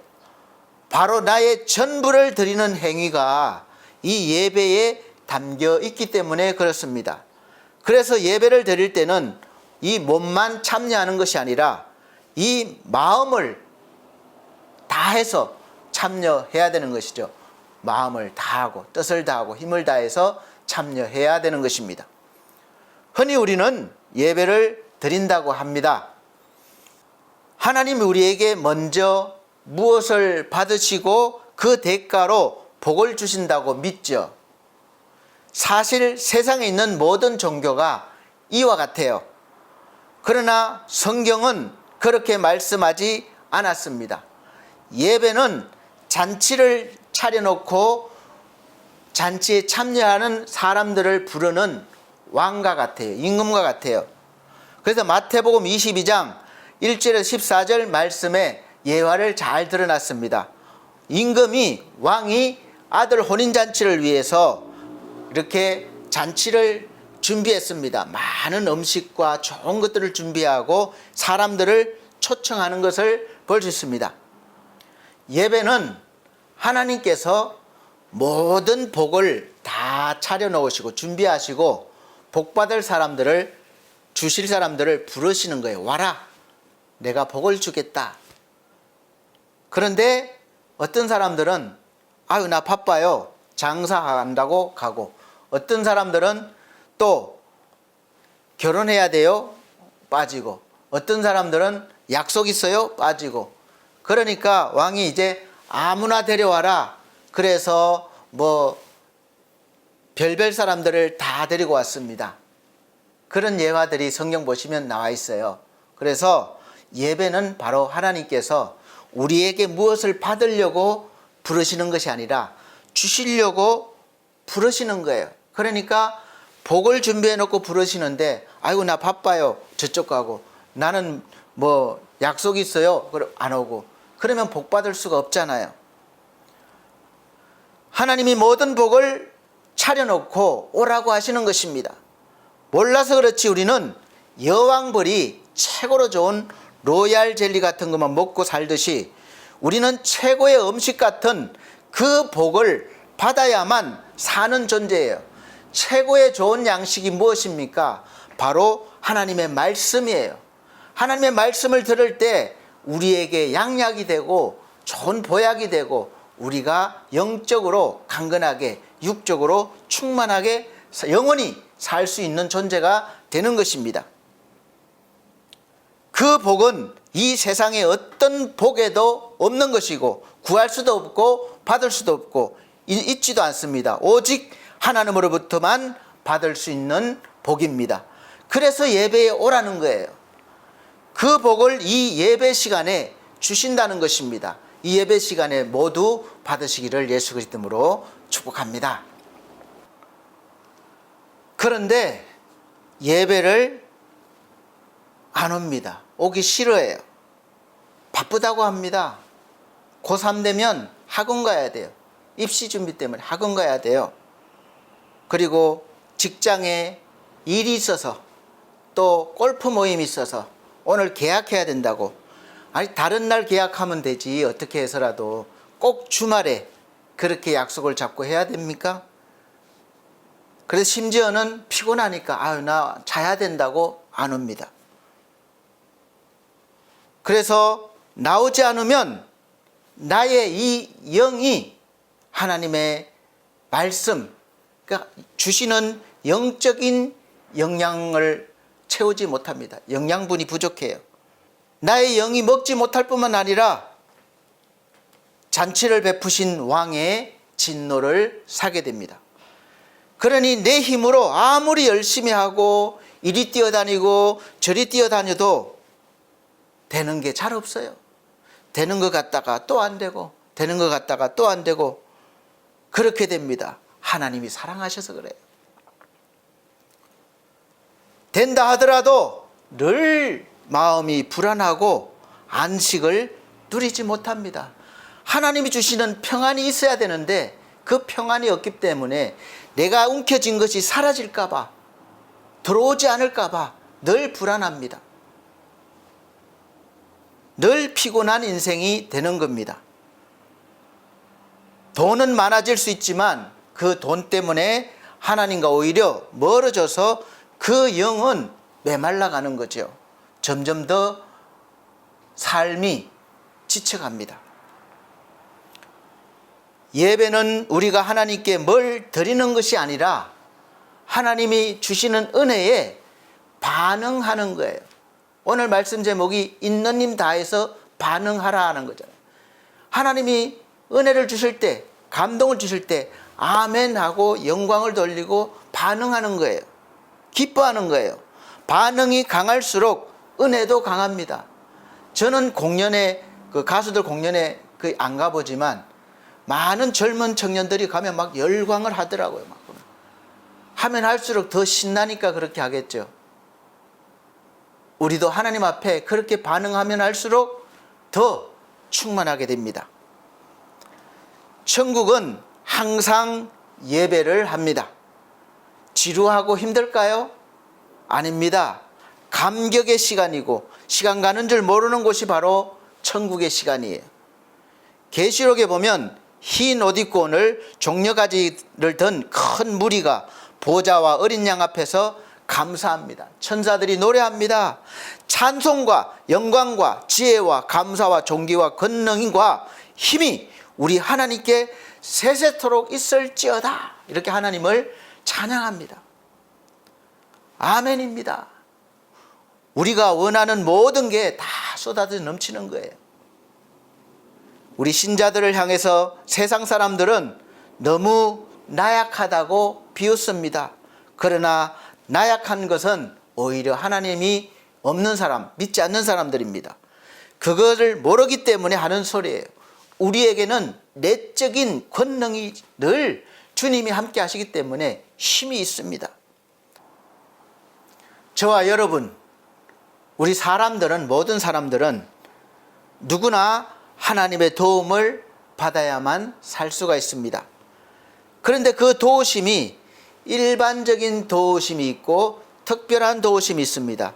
바로 나의 전부를 드리는 행위가 이 예배에 담겨 있기 때문에 그렇습니다. 그래서 예배를 드릴 때는 이 몸만 참여하는 것이 아니라 이 마음을 다해서 참여해야 되는 것이죠. 마음을 다하고 뜻을 다하고 힘을 다해서 참여해야 되는 것입니다. 흔히 우리는 예배를 드린다고 합니다. 하나님이 우리에게 먼저 무엇을 받으시고 그 대가로 복을 주신다고 믿죠. 사실 세상에 있는 모든 종교가 이와 같아요. 그러나 성경은 그렇게 말씀하지 않았습니다. 예배는 잔치를 차려놓고 잔치에 참여하는 사람들을 부르는 왕과 같아요. 임금과 같아요. 그래서 마태복음 22장 1절에서 14절 말씀에 예화를 잘 드러났습니다. 임금이, 왕이 아들 혼인잔치를 위해서 이렇게 잔치를 준비했습니다. 많은 음식과 좋은 것들을 준비하고 사람들을 초청하는 것을 볼 수 있습니다. 예배는 하나님께서 모든 복을 다 차려놓으시고 준비하시고 복받을 사람들을, 주실 사람들을 부르시는 거예요. 와라, 내가 복을 주겠다. 그런데 어떤 사람들은 아유 나 바빠요, 장사한다고 가고, 어떤 사람들은 또 결혼해야 돼요, 빠지고, 어떤 사람들은 약속 있어요, 빠지고. 그러니까 왕이 이제 아무나 데려와라, 그래서 뭐 별별 사람들을 다 데리고 왔습니다. 그런 예화들이 성경 보시면 나와 있어요. 그래서 예배는 바로 하나님께서 우리에게 무엇을 받으려고 부르시는 것이 아니라 주시려고 부르시는 거예요. 그러니까 복을 준비해 놓고 부르시는데 아이고 나 바빠요, 저쪽 가고, 나는 뭐 약속 있어요, 안 오고, 그러면 복 받을 수가 없잖아요. 하나님이 모든 복을 차려놓고 오라고 하시는 것입니다. 몰라서 그렇지 우리는 여왕벌이 최고로 좋은 로얄 젤리 같은 것만 먹고 살듯이 우리는 최고의 음식 같은 그 복을 받아야만 사는 존재예요. 최고의 좋은 양식이 무엇입니까? 바로 하나님의 말씀이에요. 하나님의 말씀을 들을 때 우리에게 양약이 되고 좋은 보약이 되고 우리가 영적으로 강건하게, 육적으로 충만하게 영원히 살 수 있는 존재가 되는 것입니다. 그 복은 이 세상의 어떤 복에도 없는 것이고 구할 수도 없고 받을 수도 없고 있지도 않습니다. 오직 하나님으로부터만 받을 수 있는 복입니다. 그래서 예배에 오라는 거예요. 그 복을 이 예배 시간에 주신다는 것입니다. 이 예배 시간에 모두 받으시기를 예수 그리스도로 축복합니다. 그런데 예배를 안 옵니다. 오기 싫어해요. 바쁘다고 합니다. 고3 되면 학원 가야 돼요. 입시 준비 때문에 학원 가야 돼요. 그리고 직장에 일이 있어서 또 골프 모임이 있어서 오늘 계약해야 된다고. 아니 다른 날 계약하면 되지 어떻게 해서라도 꼭 주말에 그렇게 약속을 잡고 해야 됩니까? 그래서 심지어는 피곤하니까 아유 나 자야 된다고 안 옵니다. 그래서 나오지 않으면 나의 이 영이 하나님의 말씀, 그러니까 주시는 영적인 영양을 채우지 못합니다. 영양분이 부족해요. 나의 영이 먹지 못할 뿐만 아니라 잔치를 베푸신 왕의 진노를 사게 됩니다. 그러니 내 힘으로 아무리 열심히 하고 이리 뛰어다니고 저리 뛰어다녀도 되는 게 잘 없어요. 되는 것 같다가 또 안 되고 되는 것 같다가 또 안 되고 그렇게 됩니다. 하나님이 사랑하셔서 그래요. 된다 하더라도 늘 마음이 불안하고 안식을 누리지 못합니다. 하나님이 주시는 평안이 있어야 되는데 그 평안이 없기 때문에 내가 움켜쥔 것이 사라질까 봐, 들어오지 않을까 봐 늘 불안합니다. 늘 피곤한 인생이 되는 겁니다. 돈은 많아질 수 있지만 그 돈 때문에 하나님과 오히려 멀어져서 그 영은 메말라가는 거죠. 점점 더 삶이 지쳐갑니다. 예배는 우리가 하나님께 뭘 드리는 것이 아니라 하나님이 주시는 은혜에 반응하는 거예요. 오늘 말씀 제목이 있는 힘 다해서 반응하라 하는 거잖아요. 하나님이 은혜를 주실 때, 감동을 주실 때 아멘 하고 영광을 돌리고 반응하는 거예요. 기뻐하는 거예요. 반응이 강할수록 은혜도 강합니다. 저는 공연에, 그 가수들 공연에 안 가보지만 많은 젊은 청년들이 가면 막 열광을 하더라고요. 막 하면 할수록 더 신나니까 그렇게 하겠죠. 우리도 하나님 앞에 그렇게 반응하면 할수록 더 충만하게 됩니다. 천국은 항상 예배를 합니다. 지루하고 힘들까요? 아닙니다. 감격의 시간이고 시간 가는 줄 모르는 곳이 바로 천국의 시간이에요. 계시록에 보면 흰 옷 입고 오늘 종려가지를 든 큰 무리가 보좌와 어린 양 앞에서 감사합니다. 천사들이 노래합니다. 찬송과 영광과 지혜와 감사와 존귀와 권능과 힘이 우리 하나님께 세세토록 있을지어다. 이렇게 하나님을 찬양합니다. 아멘입니다. 우리가 원하는 모든 게 다 쏟아져 넘치는 거예요. 우리 신자들을 향해서 세상 사람들은 너무 나약하다고 비웃습니다. 그러나 나약한 것은 오히려 하나님이 없는 사람, 믿지 않는 사람들입니다. 그거를 모르기 때문에 하는 소리예요. 우리에게는 내적인 권능이 늘 주님이 함께 하시기 때문에 힘이 있습니다. 저와 여러분, 우리 사람들은, 모든 사람들은 누구나 하나님의 도움을 받아야만 살 수가 있습니다. 그런데 그 도우심이 일반적인 도우심이 있고 특별한 도우심이 있습니다.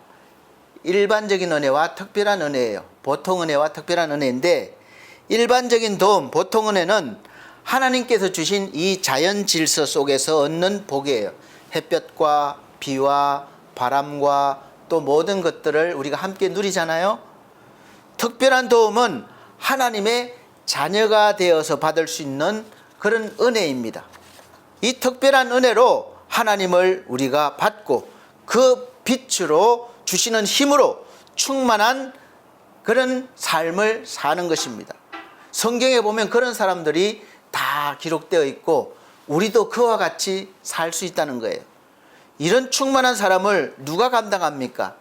일반적인 은혜와 특별한 은혜예요. 보통 은혜와 특별한 은혜인데, 일반적인 도움, 보통 은혜는 하나님께서 주신 이 자연 질서 속에서 얻는 복이에요. 햇볕과 비와 바람과 또 모든 것들을 우리가 함께 누리잖아요. 특별한 도움은 하나님의 자녀가 되어서 받을 수 있는 그런 은혜입니다. 이 특별한 은혜로 하나님을 우리가 받고 그 빛으로 주시는 힘으로 충만한 그런 삶을 사는 것입니다. 성경에 보면 그런 사람들이 다 기록되어 있고 우리도 그와 같이 살 수 있다는 거예요. 이런 충만한 사람을 누가 감당합니까?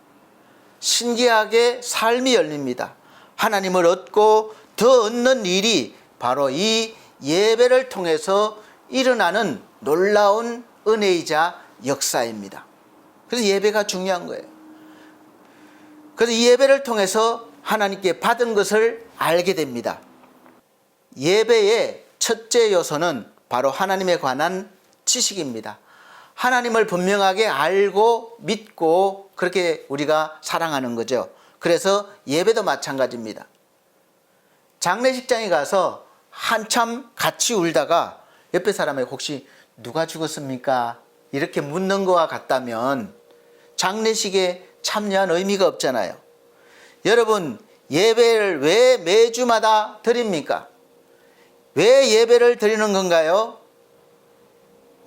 신기하게 삶이 열립니다. 하나님을 얻고 더 얻는 일이 바로 이 예배를 통해서 일어나는 놀라운 은혜이자 역사입니다. 그래서 예배가 중요한 거예요. 그래서 이 예배를 통해서 하나님께 받은 것을 알게 됩니다. 예배의 첫째 요소는 바로 하나님에 관한 지식입니다. 하나님을 분명하게 알고 믿고 그렇게 우리가 사랑하는 거죠. 그래서 예배도 마찬가지입니다. 장례식장에 가서 한참 같이 울다가 옆에 사람에게 혹시 누가 죽었습니까? 이렇게 묻는 거와 같다면 장례식에 참여한 의미가 없잖아요. 여러분, 예배를 왜 매주마다 드립니까? 왜 예배를 드리는 건가요?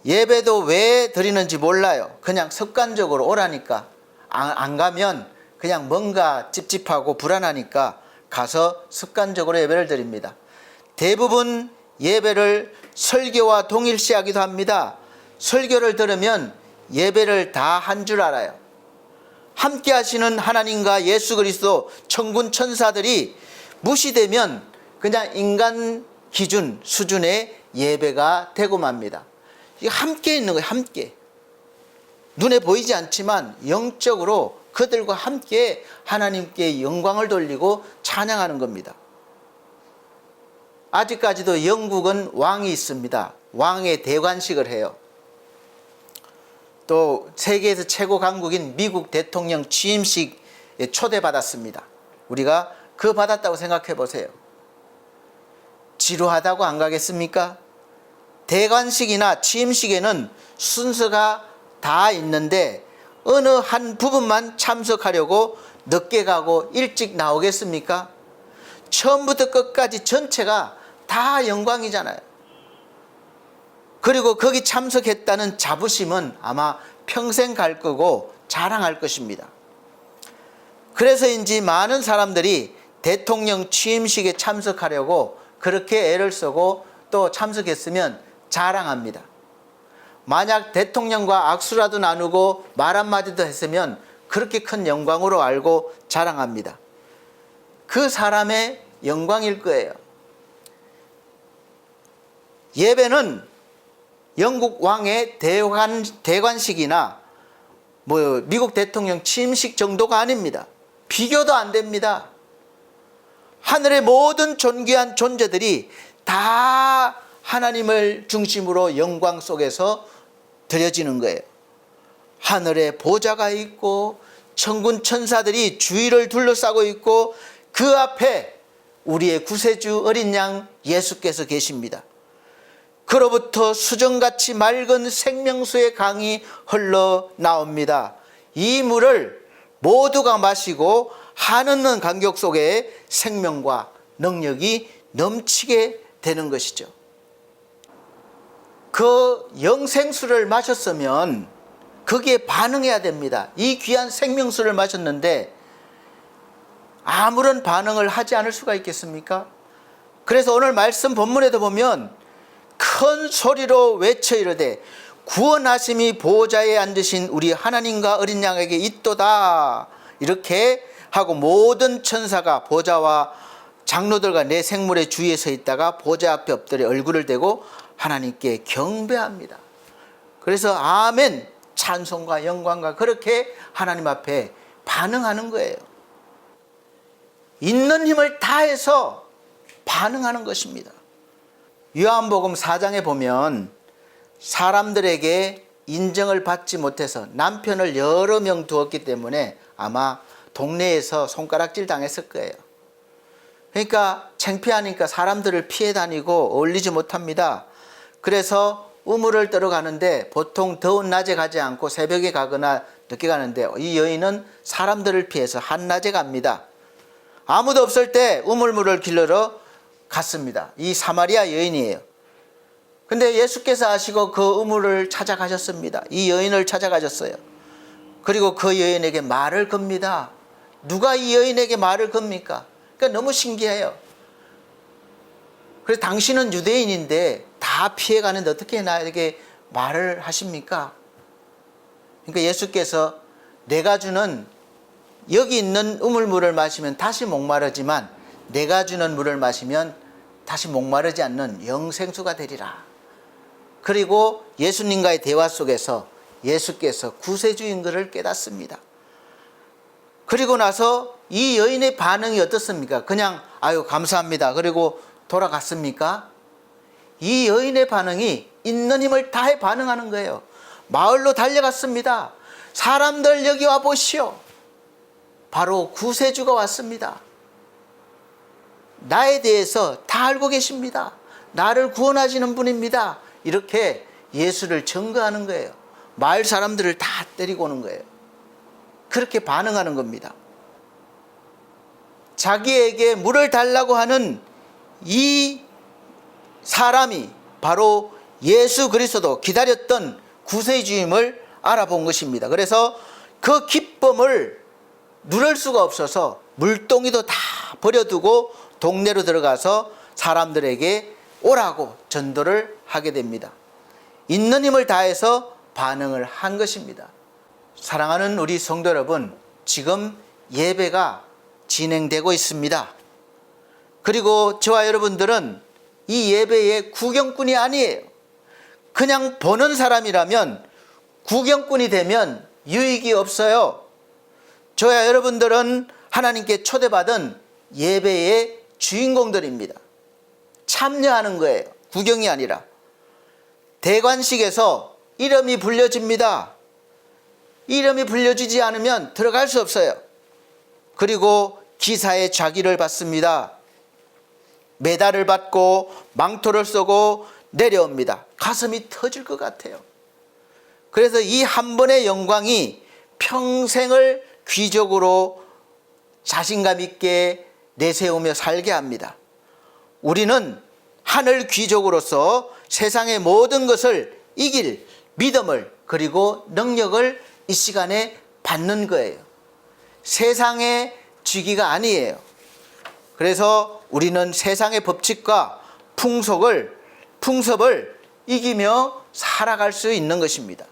예배도 왜 드리는지 몰라요. 그냥 습관적으로 오라니까. 안 가면 그냥 뭔가 찝찝하고 불안하니까 가서 습관적으로 예배를 드립니다. 대부분 예배를 설교와 동일시하기도 합니다. 설교를 들으면 예배를 다 한 줄 알아요. 함께 하시는 하나님과 예수 그리스도 천군 천사들이 무시되면 그냥 인간 기준 수준의 예배가 되고 맙니다. 이게 함께 있는 거예요. 함께. 눈에 보이지 않지만 영적으로 그들과 함께 하나님께 영광을 돌리고 찬양하는 겁니다. 아직까지도 영국은 왕이 있습니다. 왕의 대관식을 해요. 또 세계에서 최고 강국인 미국 대통령 취임식에 초대받았습니다. 우리가 그 받았다고 생각해 보세요. 지루하다고 안 가겠습니까? 대관식이나 취임식에는 순서가 다 있는데 어느 한 부분만 참석하려고 늦게 가고 일찍 나오겠습니까? 처음부터 끝까지 전체가 다 영광이잖아요. 그리고 거기 참석했다는 자부심은 아마 평생 갈 거고 자랑할 것입니다. 그래서인지 많은 사람들이 대통령 취임식에 참석하려고 그렇게 애를 쓰고 또 참석했으면 자랑합니다. 만약 대통령과 악수라도 나누고 말 한마디도 했으면 그렇게 큰 영광으로 알고 자랑합니다. 그 사람의 영광일 거예요. 예배는 영국 왕의 대관식이나 미국 대통령 취임식 정도가 아닙니다. 비교도 안 됩니다. 하늘의 모든 존귀한 존재들이 다 하나님을 중심으로 영광 속에서 드려지는 거예요. 하늘에 보좌가 있고 천군 천사들이 주위를 둘러싸고 있고 그 앞에 우리의 구세주 어린 양 예수께서 계십니다. 그로부터 수정같이 맑은 생명수의 강이 흘러나옵니다. 이 물을 모두가 마시고 한없는 감격 속에 생명과 능력이 넘치게 되는 것이죠. 그 영생수를 마셨으면 거기에 반응해야 됩니다. 이 귀한 생명수를 마셨는데 아무런 반응을 하지 않을 수가 있겠습니까? 그래서 오늘 말씀 본문에도 보면 큰 소리로 외쳐 이르되 구원하심이 보좌에 앉으신 우리 하나님과 어린 양에게 있도다. 이렇게 하고 모든 천사가 보좌와 장로들과 내 생물의 주위에 서 있다가 보좌 앞에 엎드려 얼굴을 대고 하나님께 경배합니다. 그래서 아멘 찬송과 영광과 그렇게 하나님 앞에 반응하는 거예요. 있는 힘을 다해서 반응하는 것입니다. 요한복음 4장에 보면 사람들에게 인정을 받지 못해서 남편을 여러 명 두었기 때문에 아마 동네에서 손가락질 당했을 거예요. 그러니까 창피하니까 사람들을 피해 다니고 어울리지 못합니다. 그래서 우물을 떠러 가는데 보통 더운 낮에 가지 않고 새벽에 가거나 늦게 가는데 이 여인은 사람들을 피해서 한낮에 갑니다. 아무도 없을 때 우물물을 길러러 갔습니다. 이 사마리아 여인이에요. 근데 예수께서 아시고 그 우물을 찾아가셨습니다. 이 여인을 찾아가셨어요. 그리고 그 여인에게 말을 겁니다. 누가 이 여인에게 말을 겁니까? 그러니까 너무 신기해요. 그래서 당신은 유대인인데 다 피해가는데 어떻게 나에게 말을 하십니까? 그러니까 예수께서 내가 주는 여기 있는 우물물을 마시면 다시 목마르지만 내가 주는 물을 마시면 다시 목마르지 않는 영생수가 되리라. 그리고 예수님과의 대화 속에서 예수께서 구세주인 것을 깨닫습니다. 그리고 나서 이 여인의 반응이 어떻습니까? 그냥 아유 감사합니다. 그리고 돌아갔습니까? 이 여인의 반응이 있는 힘을 다해 반응하는 거예요. 마을로 달려갔습니다. 사람들 여기 와 보시오. 바로 구세주가 왔습니다. 나에 대해서 다 알고 계십니다. 나를 구원하시는 분입니다. 이렇게 예수를 증거하는 거예요. 마을 사람들을 다 때리고 오는 거예요. 그렇게 반응하는 겁니다. 자기에게 물을 달라고 하는 이 사람이 바로 예수 그리스도 기다렸던 구세주임을 알아본 것입니다. 그래서 그 기쁨을 누를 수가 없어서 물동이도 다 버려두고 동네로 들어가서 사람들에게 오라고 전도를 하게 됩니다. 있는 힘을 다해서 반응을 한 것입니다. 사랑하는 우리 성도 여러분, 지금 예배가 진행되고 있습니다. 그리고 저와 여러분들은 이 예배의 구경꾼이 아니에요. 그냥 보는 사람이라면, 구경꾼이 되면 유익이 없어요. 저와 여러분들은 하나님께 초대받은 예배의 주인공들입니다. 참여하는 거예요. 구경이 아니라. 대관식에서 이름이 불려집니다. 이름이 불려지지 않으면 들어갈 수 없어요. 그리고 기사에 자기를 받습니다. 메달을 받고 망토를 쓰고 내려옵니다. 가슴이 터질 것 같아요. 그래서 이 한 번의 영광이 평생을 귀족으로 자신감 있게 내세우며 살게 합니다. 우리는 하늘 귀족으로서 세상의 모든 것을 이길 믿음을 그리고 능력을 이 시간에 받는 거예요. 세상의 쥐기가 아니에요. 그래서 우리는 세상의 법칙과 풍습을 이기며 살아갈 수 있는 것입니다.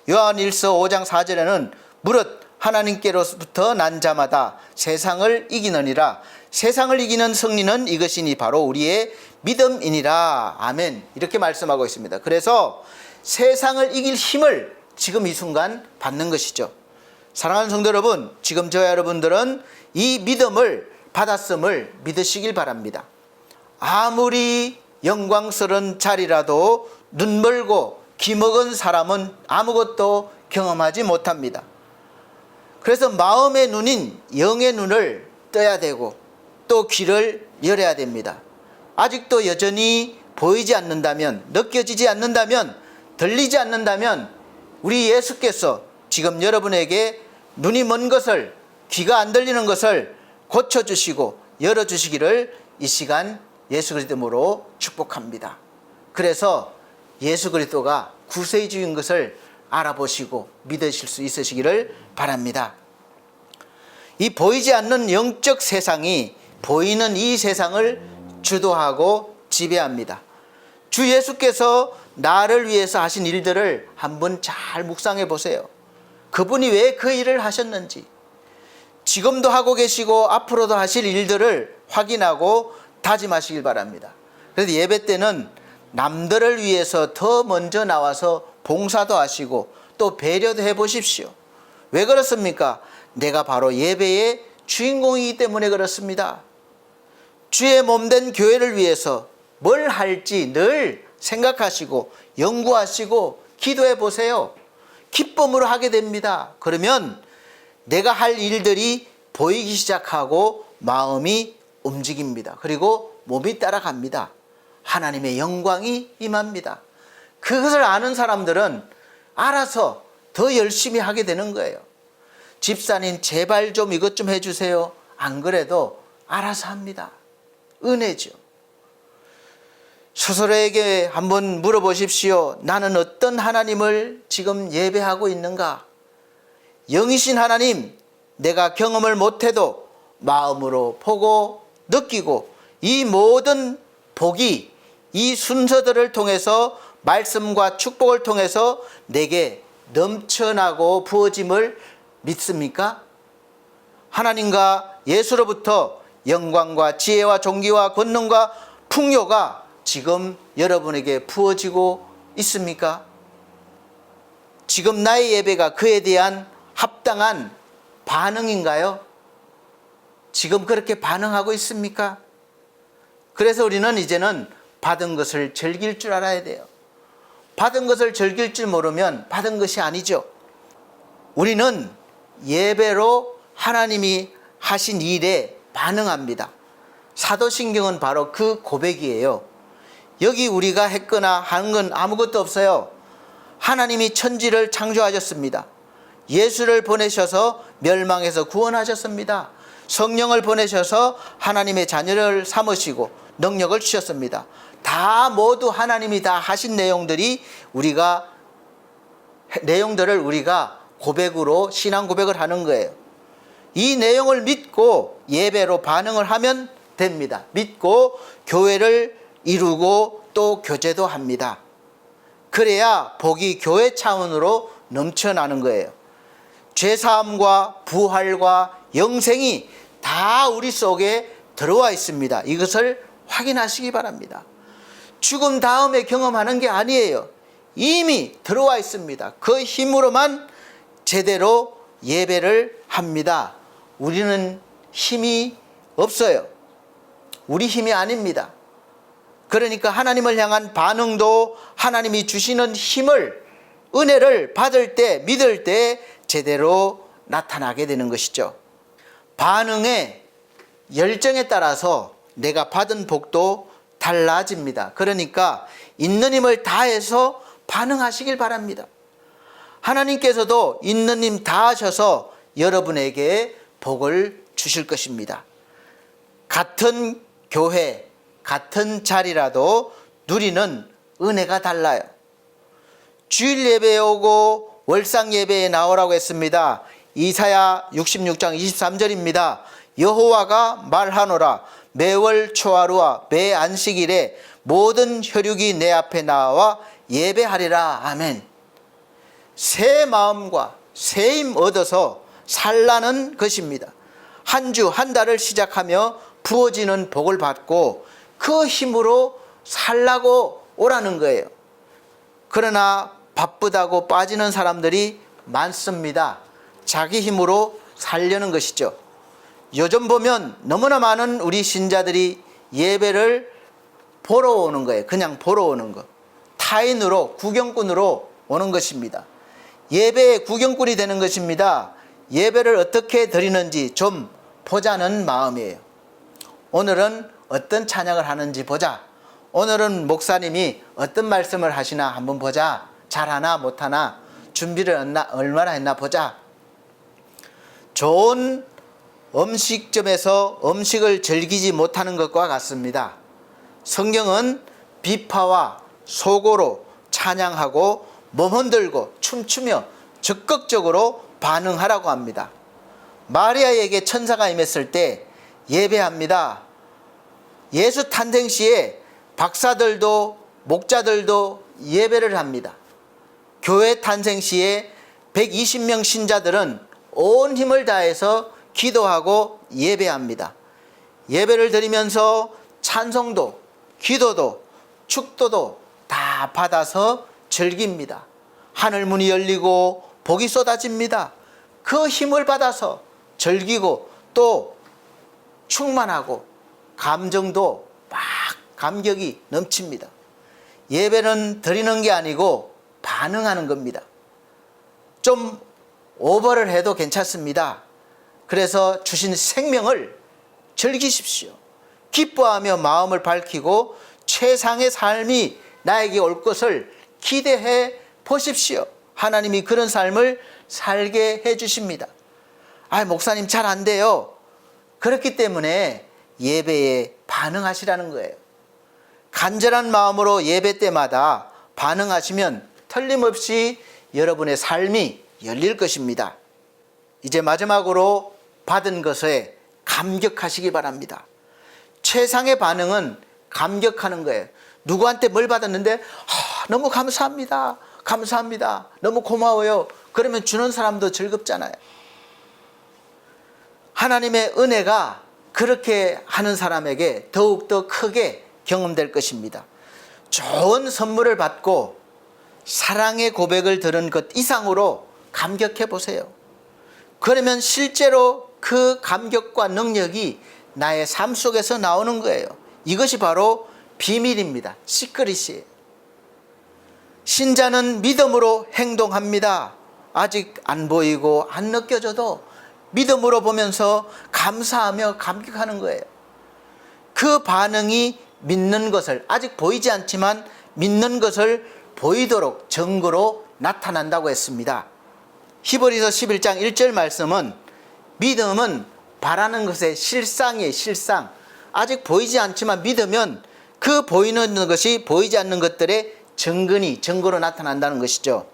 요한일서 5장 4절에는 무릇 하나님께로부터 난 자마다 세상을 이기느니라. 세상을 이기는 승리는 이것이니 바로 우리의 믿음이니라. 아멘. 이렇게 말씀하고 있습니다. 그래서 세상을 이길 힘을 지금 이 순간 받는 것이죠. 사랑하는 성도 여러분, 지금 저와 여러분들은 이 믿음을 받았음을 믿으시길 바랍니다. 아무리 영광스러운 자리라도 눈멀고 기먹은 사람은 아무것도 경험하지 못합니다. 그래서 마음의 눈인 영의 눈을 떠야 되고 또 귀를 열어야 됩니다. 아직도 여전히 보이지 않는다면, 느껴지지 않는다면, 들리지 않는다면 우리 예수께서 지금 여러분에게 눈이 먼 것을, 귀가 안 들리는 것을 고쳐주시고 열어주시기를 이 시간 예수 그리스도로 축복합니다. 그래서 예수 그리스도가 구세주인 것을 알아보시고 믿으실 수 있으시기를 바랍니다. 이 보이지 않는 영적 세상이 보이는 이 세상을 주도하고 지배합니다. 주 예수께서 나를 위해서 하신 일들을 한번 잘 묵상해 보세요. 그분이 왜 그 일을 하셨는지, 지금도 하고 계시고 앞으로도 하실 일들을 확인하고 다짐하시길 바랍니다. 그래서 예배 때는 남들을 위해서 더 먼저 나와서 봉사도 하시고 또 배려도 해 보십시오. 왜 그렇습니까? 내가 바로 예배의 주인공이기 때문에 그렇습니다. 주의 몸된 교회를 위해서 뭘 할지 늘 생각하시고 연구하시고 기도해 보세요. 기쁨으로 하게 됩니다. 그러면 내가 할 일들이 보이기 시작하고 마음이 움직입니다. 그리고 몸이 따라갑니다. 하나님의 영광이 임합니다. 그것을 아는 사람들은 알아서 더 열심히 하게 되는 거예요. 집사님 제발 좀 이것 좀 해주세요. 안 그래도 알아서 합니다. 은혜죠. 스스로에게 한번 물어보십시오. 나는 어떤 하나님을 지금 예배하고 있는가? 영이신 하나님, 내가 경험을 못해도 마음으로 보고 느끼고 이 모든 복이 이 순서들을 통해서 말씀과 축복을 통해서 내게 넘쳐나고 부어짐을 믿습니까? 하나님과 예수로부터 영광과 지혜와 존귀와 권능과 풍요가 지금 여러분에게 부어지고 있습니까? 지금 나의 예배가 그에 대한 합당한 반응인가요? 지금 그렇게 반응하고 있습니까? 그래서 우리는 이제는 받은 것을 즐길 줄 알아야 돼요. 받은 것을 즐길 줄 모르면 받은 것이 아니죠. 우리는 예배로 하나님이 하신 일에 반응합니다. 사도신경은 바로 그 고백이에요. 여기 우리가 했거나 한 건 아무것도 없어요. 하나님이 천지를 창조하셨습니다. 예수를 보내셔서 멸망에서 구원하셨습니다. 성령을 보내셔서 하나님의 자녀를 삼으시고 능력을 주셨습니다. 다 모두 하나님이 다 하신 내용들을 우리가 고백으로 신앙 고백을 하는 거예요. 이 내용을 믿고 예배로 반응을 하면 됩니다. 믿고 교회를 이루고 또 교제도 합니다. 그래야 복이 교회 차원으로 넘쳐나는 거예요. 죄사함과 부활과 영생이 다 우리 속에 들어와 있습니다. 이것을 확인하시기 바랍니다. 죽음 다음에 경험하는 게 아니에요. 이미 들어와 있습니다. 그 힘으로만 제대로 예배를 합니다. 우리는 힘이 없어요. 우리 힘이 아닙니다. 그러니까 하나님을 향한 반응도 하나님이 주시는 힘을, 은혜를 받을 때, 믿을 때 제대로 나타나게 되는 것이죠. 반응의 열정에 따라서 내가 받은 복도 달라집니다. 그러니까 있는 힘을 다해서 반응하시길 바랍니다. 하나님께서도 있는 힘 다하셔서 여러분에게 복을 주실 것입니다. 같은 교회, 같은 자리라도 누리는 은혜가 달라요. 주일 예배에 오고 월상 예배에 나오라고 했습니다. 이사야 66장 23절입니다. 여호와가 말하노라. 매월 초하루와 매 안식일에 모든 혈육이 내 앞에 나와 예배하리라. 아멘. 새 마음과 새 힘 얻어서 살라는 것입니다. 한 주 한 달을 시작하며 부어지는 복을 받고 그 힘으로 살라고 오라는 거예요. 그러나 바쁘다고 빠지는 사람들이 많습니다. 자기 힘으로 살려는 것이죠. 요즘 보면 너무나 많은 우리 신자들이 예배를 보러 오는 거예요. 그냥 보러 오는 거. 타인으로, 구경꾼으로 오는 것입니다. 예배의 구경꾼이 되는 것입니다. 예배를 어떻게 드리는지 좀 보자는 마음이에요. 오늘은 어떤 찬양을 하는지 보자. 오늘은 목사님이 어떤 말씀을 하시나 한번 보자. 잘하나 못하나, 준비를 얼마나 했나 보자. 좋은 음식점에서 음식을 즐기지 못하는 것과 같습니다. 성경은 비파와 소고로 찬양하고 몸 흔들고 춤추며 적극적으로 반응하라고 합니다. 마리아에게 천사가 임했을 때 예배합니다. 예수 탄생 시에 박사들도 목자들도 예배를 합니다. 교회 탄생 시에 120명 신자들은 온 힘을 다해서 기도하고 예배합니다. 예배를 드리면서 찬송도, 기도도, 축도도 다 받아서 즐깁니다. 하늘 문이 열리고 복이 쏟아집니다. 그 힘을 받아서 즐기고 또 충만하고 감정도 막 감격이 넘칩니다. 예배는 드리는 게 아니고 반응하는 겁니다. 좀 오버를 해도 괜찮습니다. 그래서 주신 생명을 즐기십시오. 기뻐하며 마음을 밝히고 최상의 삶이 나에게 올 것을 기대해 보십시오. 하나님이 그런 삶을 살게 해 주십니다. 목사님 잘 안 돼요. 그렇기 때문에 예배에 반응하시라는 거예요. 간절한 마음으로 예배 때마다 반응하시면 틀림없이 여러분의 삶이 열릴 것입니다. 이제 마지막으로 받은 것에 감격하시기 바랍니다. 최상의 반응은 감격하는 거예요. 누구한테 뭘 받았는데 너무 감사합니다. 감사합니다. 너무 고마워요. 그러면 주는 사람도 즐겁잖아요. 하나님의 은혜가 그렇게 하는 사람에게 더욱더 크게 경험될 것입니다. 좋은 선물을 받고 사랑의 고백을 들은 것 이상으로 감격해 보세요. 그러면 실제로 그 감격과 능력이 나의 삶 속에서 나오는 거예요. 이것이 바로 비밀입니다. 시크릿이에요. 신자는 믿음으로 행동합니다. 아직 안 보이고 안 느껴져도 믿음으로 보면서 감사하며 감격하는 거예요. 그 반응이 믿는 것을, 아직 보이지 않지만 믿는 것을 보이도록 증거로 나타난다고 했습니다. 히브리서 11장 1절 말씀은 믿음은 바라는 것의 실상이에요. 실상. 아직 보이지 않지만 믿으면 그 보이는 것이 보이지 않는 것들의 증거로 나타난다는 것이죠.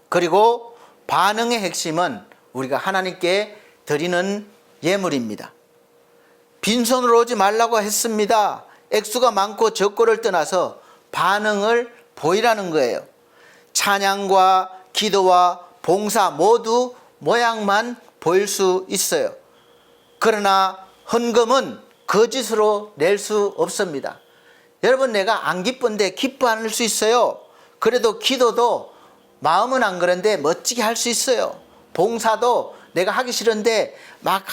그리고 반응의 핵심은 우리가 하나님께 드리는 예물입니다. 빈손으로 오지 말라고 했습니다. 액수가 많고 적고를 떠나서 반응을 보이라는 거예요. 찬양과 기도와 봉사 모두 모양만 보일 수 있어요. 그러나 헌금은 거짓으로 낼 수 없습니다. 여러분, 내가 안 기쁜데 기뻐 안 할 수 있어요. 그래도 기도도 마음은 안 그런데 멋지게 할 수 있어요. 봉사도 내가 하기 싫은데 막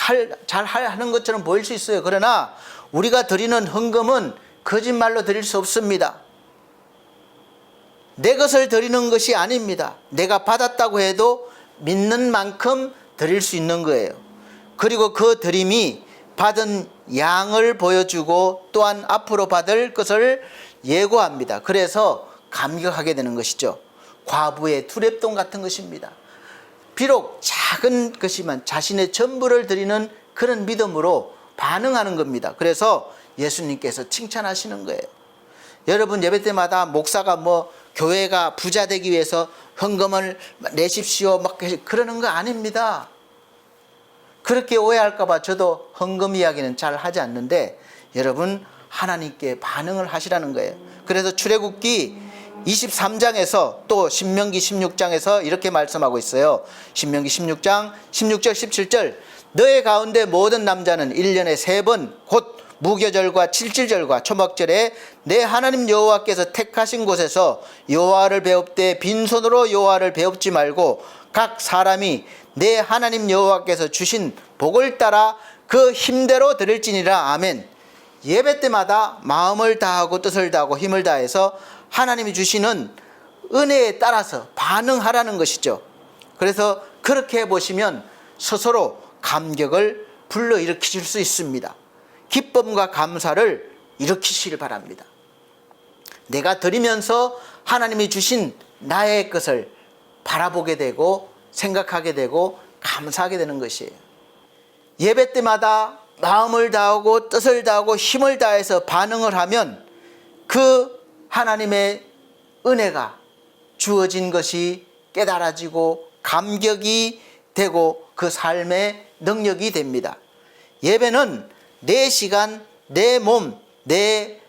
잘 하는 것처럼 보일 수 있어요. 그러나 우리가 드리는 헌금은 거짓말로 드릴 수 없습니다. 내 것을 드리는 것이 아닙니다. 내가 받았다고 해도 믿는 만큼 드릴 수 있는 거예요. 그리고 그 드림이 받은 양을 보여주고 또한 앞으로 받을 것을 예고합니다. 그래서 감격하게 되는 것이죠. 과부의 두랩돈 같은 것입니다. 비록 작은 것이지만 자신의 전부를 드리는 그런 믿음으로 반응하는 겁니다. 그래서 예수님께서 칭찬하시는 거예요. 여러분, 예배 때마다 목사가 교회가 부자 되기 위해서 헌금을 내십시오 막 그러는 거 아닙니다. 그렇게 오해할까 봐 저도 헌금 이야기는 잘 하지 않는데 여러분, 하나님께 반응을 하시라는 거예요. 그래서 출애굽기 23장에서 또 신명기 16장에서 이렇게 말씀하고 있어요. 신명기 16장 16절 17절 너의 가운데 모든 남자는 1년에 3번 곧 무교절과 칠칠절과 초막절에 내 하나님 여호와께서 택하신 곳에서 여호와를 배웁되 빈손으로 여호와를 배웁지 말고 각 사람이 내 하나님 여호와께서 주신 복을 따라 그 힘대로 드릴지니라. 아멘. 예배 때마다 마음을 다하고 뜻을 다하고 힘을 다해서 하나님이 주시는 은혜에 따라서 반응하라는 것이죠. 그래서 그렇게 해보시면 스스로 감격을 불러일으키실 수 있습니다. 기쁨과 감사를 일으키시길 바랍니다. 내가 드리면서 하나님이 주신 나의 것을 바라보게 되고 생각하게 되고 감사하게 되는 것이에요. 예배 때마다 마음을 다하고 뜻을 다하고 힘을 다해서 반응을 하면 그 하나님의 은혜가 주어진 것이 깨달아지고 감격이 되고 그 삶의 능력이 됩니다. 예배는 내 시간, 내 몸, 내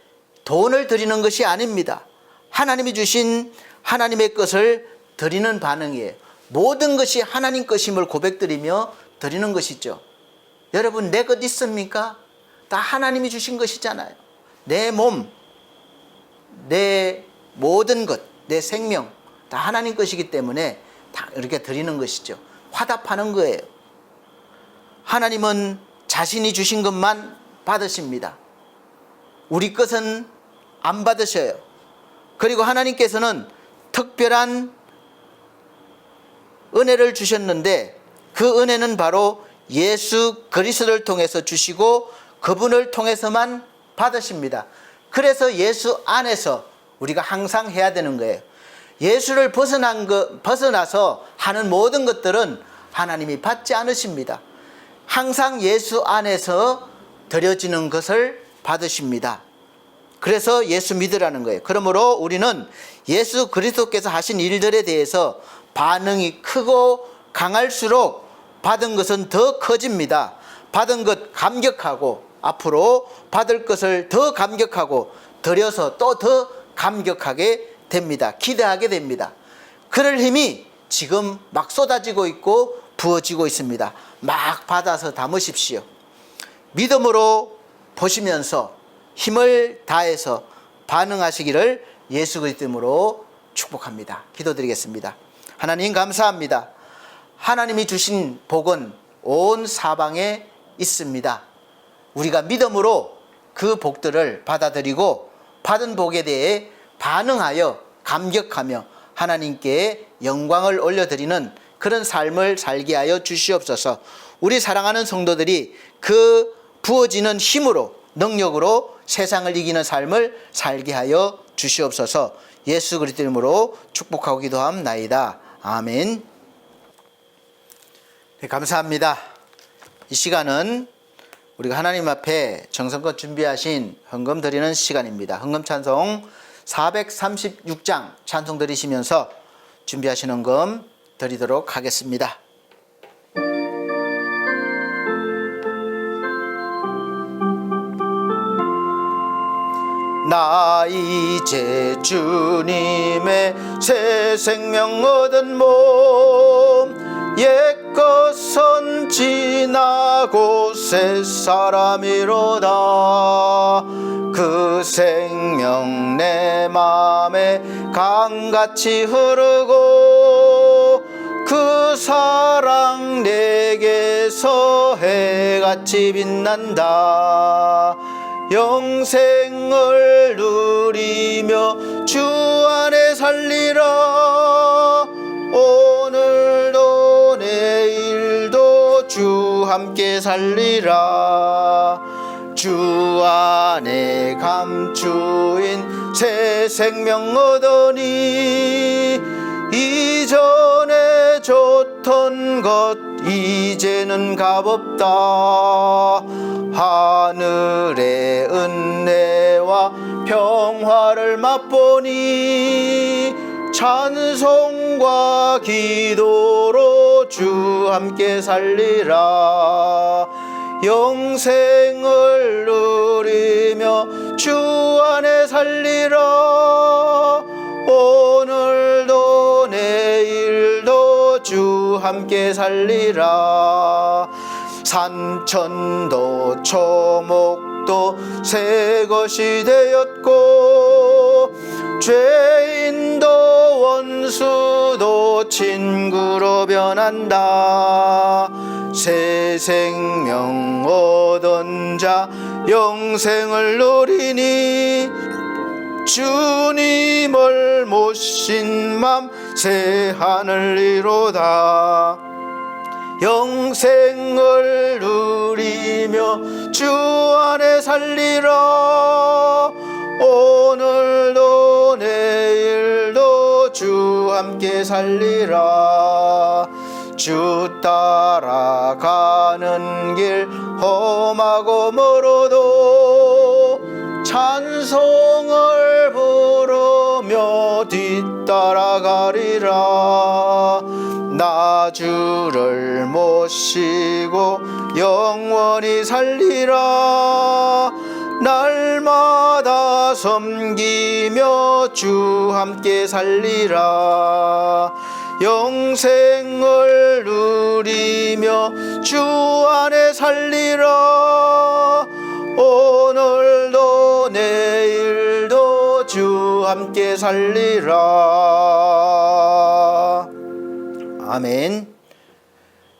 돈을 드리는 것이 아닙니다. 하나님이 주신 하나님의 것을 드리는 반응이에요. 모든 것이 하나님 것임을 고백드리며 드리는 것이죠. 여러분, 내 것 있습니까? 다 하나님이 주신 것이잖아요. 내 몸, 내 모든 것, 내 생명 다 하나님 것이기 때문에 다 이렇게 드리는 것이죠. 화답하는 거예요. 하나님은 자신이 주신 것만 받으십니다. 우리 것은 안 받으셔요. 그리고 하나님께서는 특별한 은혜를 주셨는데 그 은혜는 바로 예수 그리스도를 통해서 주시고 그분을 통해서만 받으십니다. 그래서 예수 안에서 우리가 항상 해야 되는 거예요. 예수를 벗어나서 하는 모든 것들은 하나님이 받지 않으십니다. 항상 예수 안에서 드려지는 것을 받으십니다. 그래서 예수 믿으라는 거예요. 그러므로 우리는 예수 그리스도께서 하신 일들에 대해서 반응이 크고 강할수록 받은 것은 더 커집니다. 받은 것 감격하고 앞으로 받을 것을 더 감격하고 드려서 또 더 감격하게 됩니다. 기대하게 됩니다. 그럴 힘이 지금 막 쏟아지고 있고 부어지고 있습니다. 막 받아서 담으십시오. 믿음으로 보시면서 힘을 다해서 반응하시기를 예수 그리스도 이름으로 축복합니다. 기도드리겠습니다. 하나님 감사합니다. 하나님이 주신 복은 온 사방에 있습니다. 우리가 믿음으로 그 복들을 받아들이고 받은 복에 대해 반응하여 감격하며 하나님께 영광을 올려드리는 그런 삶을 살게 하여 주시옵소서. 우리 사랑하는 성도들이 그 부어지는 힘으로 능력으로 세상을 이기는 삶을 살게 하여 주시옵소서. 예수 그리스도 이름으로 축복하고 기도함나이다. 아멘. 네, 감사합니다. 이 시간은 우리가 하나님 앞에 정성껏 준비하신 헌금 드리는 시간입니다. 헌금 찬송 436장 찬송 드리시면서 준비하신 헌금 드리도록 하겠습니다. 나 이제 주님의 새 생명 얻은 몸 옛것은 지나고 새 사람이로다. 그 생명 내 맘에 강같이 흐르고 그 사랑 내게서 해같이 빛난다. 영생을 누리며 주 안에 살리라. 오늘도 내일도 주 함께 살리라. 주 안에 감추인 새 생명 얻으니 이전에 좋던 것 이제는 값없다. 하늘의 은혜와 평화를 맛보니 찬송과 기도로 주 함께 살리라. 영생을 누리며 주 안에 살리라. 오늘도 내일도 주 함께 살리라. 산천도 초목도 새 것이 되었고 죄인도 원수도 친구로 변한다. 새 생명 얻은 자 영생을 누리니 주님을 모신 맘 새 하늘이로다. 영생을 누리며 주 안에 살리라. 오늘도 내일도 주 함께 살리라. 주 따라가는 길 험하고 멀어도 찬송을 부르며 뒤따라가리라. 나 주를 모시고 영원히 살리라. 날마다 섬기며 주 함께 살리라. 영생을 누리며 주 안에 살리라. 오늘도 내일도 주 함께 살리라. 아멘.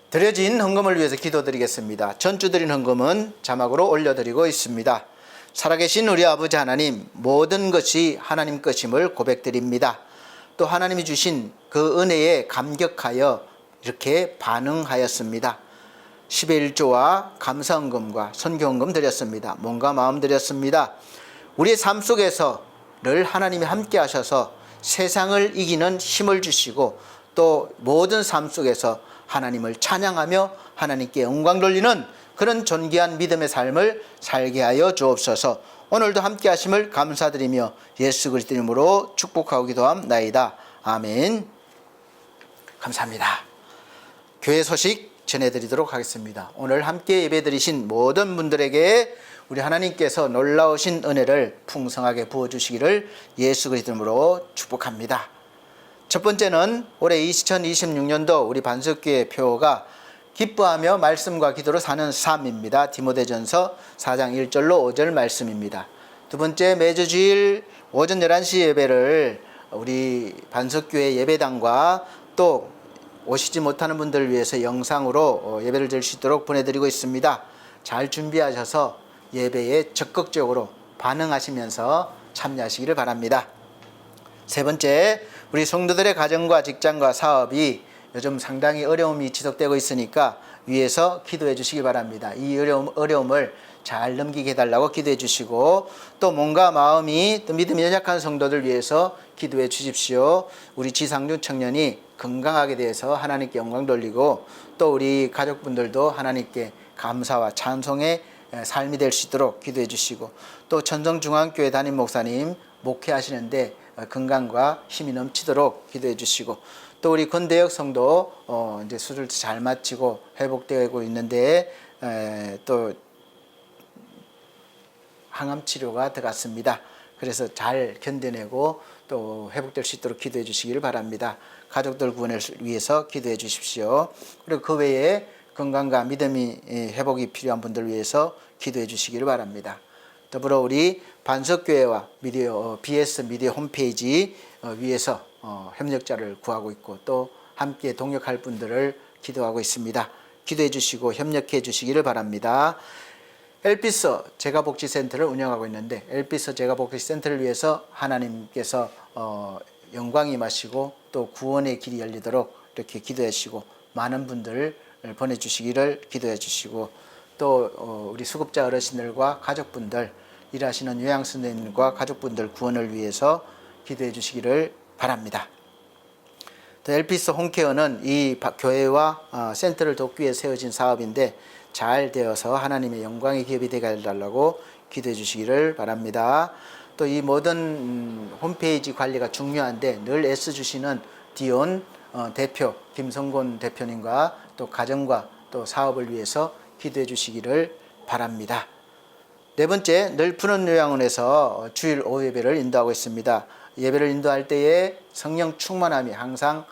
드려진 헌금을 위해서 기도드리겠습니다. 전주 드린 헌금은 자막으로 올려드리고 있습니다. 살아계신 우리 아버지 하나님, 모든 것이 하나님 것임을 고백드립니다. 또 하나님이 주신 그 은혜에 감격하여 이렇게 반응하였습니다. 10의 1조와 감사헌금과 선교헌금 드렸습니다. 몸과 마음 드렸습니다. 우리의 삶 속에서 늘 하나님이 함께 하셔서 세상을 이기는 힘을 주시고 또 모든 삶 속에서 하나님을 찬양하며 하나님께 영광 돌리는 그런 존귀한 믿음의 삶을 살게 하여 주옵소서. 오늘도 함께 하심을 감사드리며 예수 그리스도 이름으로 축복하고 기도함나이다. 아멘. 감사합니다. 교회 소식 전해드리도록 하겠습니다. 오늘 함께 예배드리신 모든 분들에게 우리 하나님께서 놀라우신 은혜를 풍성하게 부어주시기를 예수 그리스도 이름으로 축복합니다. 첫 번째는 올해 2026년도 우리 반석교회 표어가 기뻐하며 말씀과 기도로 사는 삶입니다. 디모데전서 4장 1절로 5절 말씀입니다. 두 번째, 매주 주일 오전 11시 예배를 우리 반석교회 예배당과 또 오시지 못하는 분들을 위해서 영상으로 예배를 드릴 수 있도록 보내드리고 있습니다. 잘 준비하셔서 예배에 적극적으로 반응하시면서 참여하시기를 바랍니다. 세 번째, 우리 성도들의 가정과 직장과 사업이 요즘 상당히 어려움이 지속되고 있으니까 위에서 기도해 주시기 바랍니다. 이 어려움을 잘 넘기게 해달라고 기도해 주시고 또 몸과 마음이 또 믿음이 연약한 성도들 위해서 기도해 주십시오. 우리 지상중 청년이 건강하게 돼서 하나님께 영광 돌리고 또 우리 가족분들도 하나님께 감사와 찬송의 삶이 될 수 있도록 기도해 주시고, 또 천정중앙교회 담임 목사님 목회하시는데 건강과 힘이 넘치도록 기도해 주시고, 또 우리 권대혁 성도 이제 수술도 잘 마치고 회복되고 있는데 또 항암 치료가 들어갔습니다. 그래서 잘 견뎌내고 또 회복될 수 있도록 기도해 주시기를 바랍니다. 가족들 구원을 위해서 기도해 주십시오. 그리고 그 외에 건강과 믿음이 회복이 필요한 분들을 위해서 기도해 주시기를 바랍니다. 더불어 우리 반석교회와 BS 미디어 홈페이지 위에서 협력자를 구하고 있고, 또 함께 동역할 분들을 기도하고 있습니다. 기도해 주시고 협력해 주시기를 바랍니다. 엘피스 제가복지센터를 운영하고 있는데, 엘피스 제가복지센터를 위해서 하나님께서 영광이 임하시고 또 구원의 길이 열리도록 이렇게 기도해 주시고, 많은 분들을 보내주시기를 기도해 주시고, 또 우리 수급자 어르신들과 가족분들, 일하시는 요양선생님과 가족분들 구원을 위해서 기도해 주시기를 바랍니다. 또 엘피스 홈케어는 이 교회와 센터를 돕기 위해 세워진 사업인데, 잘 되어서 하나님의 영광의 기업이 되게 해달라고 기도해 주시기를 바랍니다. 또 이 모든 홈페이지 관리가 중요한데 늘 애써주시는 디온 대표 김성곤 대표님과 또 가정과 또 사업을 위해서 기도해 주시기를 바랍니다. 네 번째, 늘 푸른 요양원에서 주일 오후 예배를 인도하고 있습니다. 예배를 인도할 때에 성령 충만함이 항상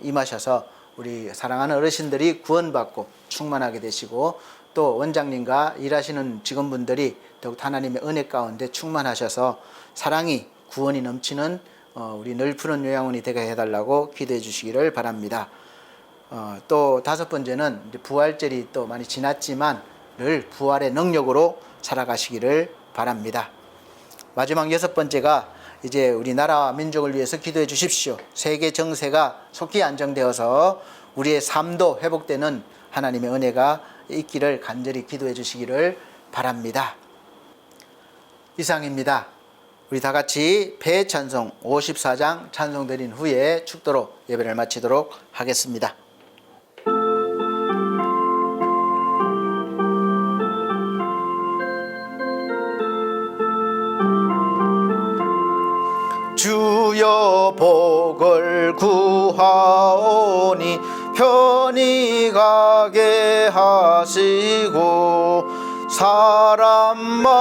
임하셔서 우리 사랑하는 어르신들이 구원받고 충만하게 되시고, 또 원장님과 일하시는 직원분들이 더욱 하나님의 은혜 가운데 충만하셔서 사랑이 구원이 넘치는 우리 늘 푸른 요양원이 되게 해달라고 기도해 주시기를 바랍니다. 또 다섯 번째는 부활절이 또 많이 지났지만 늘 부활의 능력으로 살아가시기를 바랍니다. 마지막 여섯 번째가 이제 우리나라와 민족을 위해서 기도해 주십시오. 세계 정세가 속히 안정되어서 우리의 삶도 회복되는 하나님의 은혜가 있기를 간절히 기도해 주시기를 바랍니다. 이상입니다. 우리 다 같이 배찬송 54장 찬송 드린 후에 축도로 예배를 마치도록 하겠습니다. 주여 복을 구하오니 편히 가게 하시고, 사람마다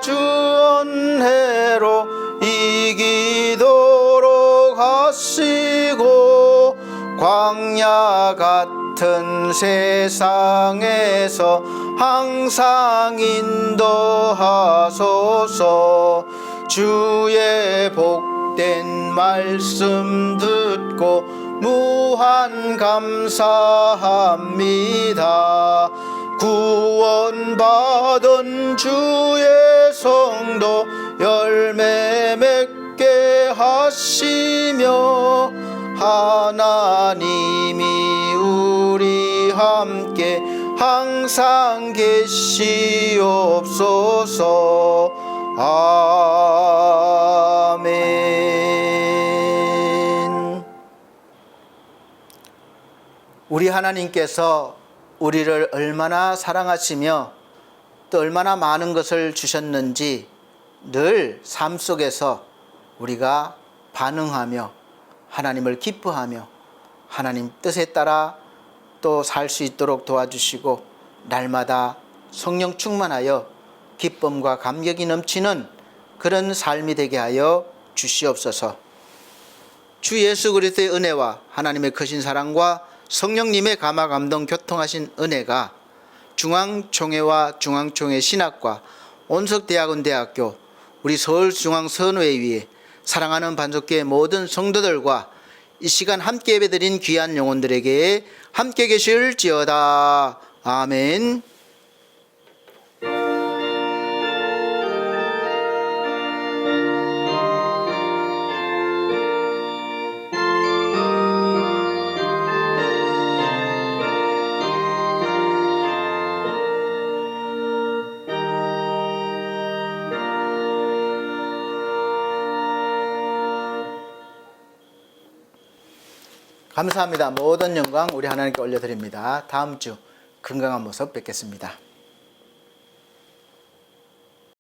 주 은혜로 이기도록 하시고, 광야 같은 세상에서 항상 인도하소서. 주의 복된 말씀 듣고 무한 감사합니다. 구원받은 주의 성도 열매 맺게 하시며, 하나님이 우리 함께 항상 계시옵소서. 아멘. 우리 하나님께서 우리를 얼마나 사랑하시며 또 얼마나 많은 것을 주셨는지 늘 삶 속에서 우리가 반응하며 하나님을 기뻐하며 하나님 뜻에 따라 또 살 수 있도록 도와주시고, 날마다 성령 충만하여 기쁨과 감격이 넘치는 그런 삶이 되게 하여 주시옵소서. 주 예수 그리스도의 은혜와 하나님의 크신 사랑과 성령님의 감화 감동 교통하신 은혜가 중앙총회와 중앙총회 신학과 온석대학원대학교 우리 서울중앙선교회 사랑하는 반석교회 모든 성도들과 이 시간 함께 예배드린 귀한 영혼들에게 함께 계실지어다. 아멘. 감사합니다. 모든 영광 우리 하나님께 올려드립니다. 다음 주 건강한 모습 뵙겠습니다.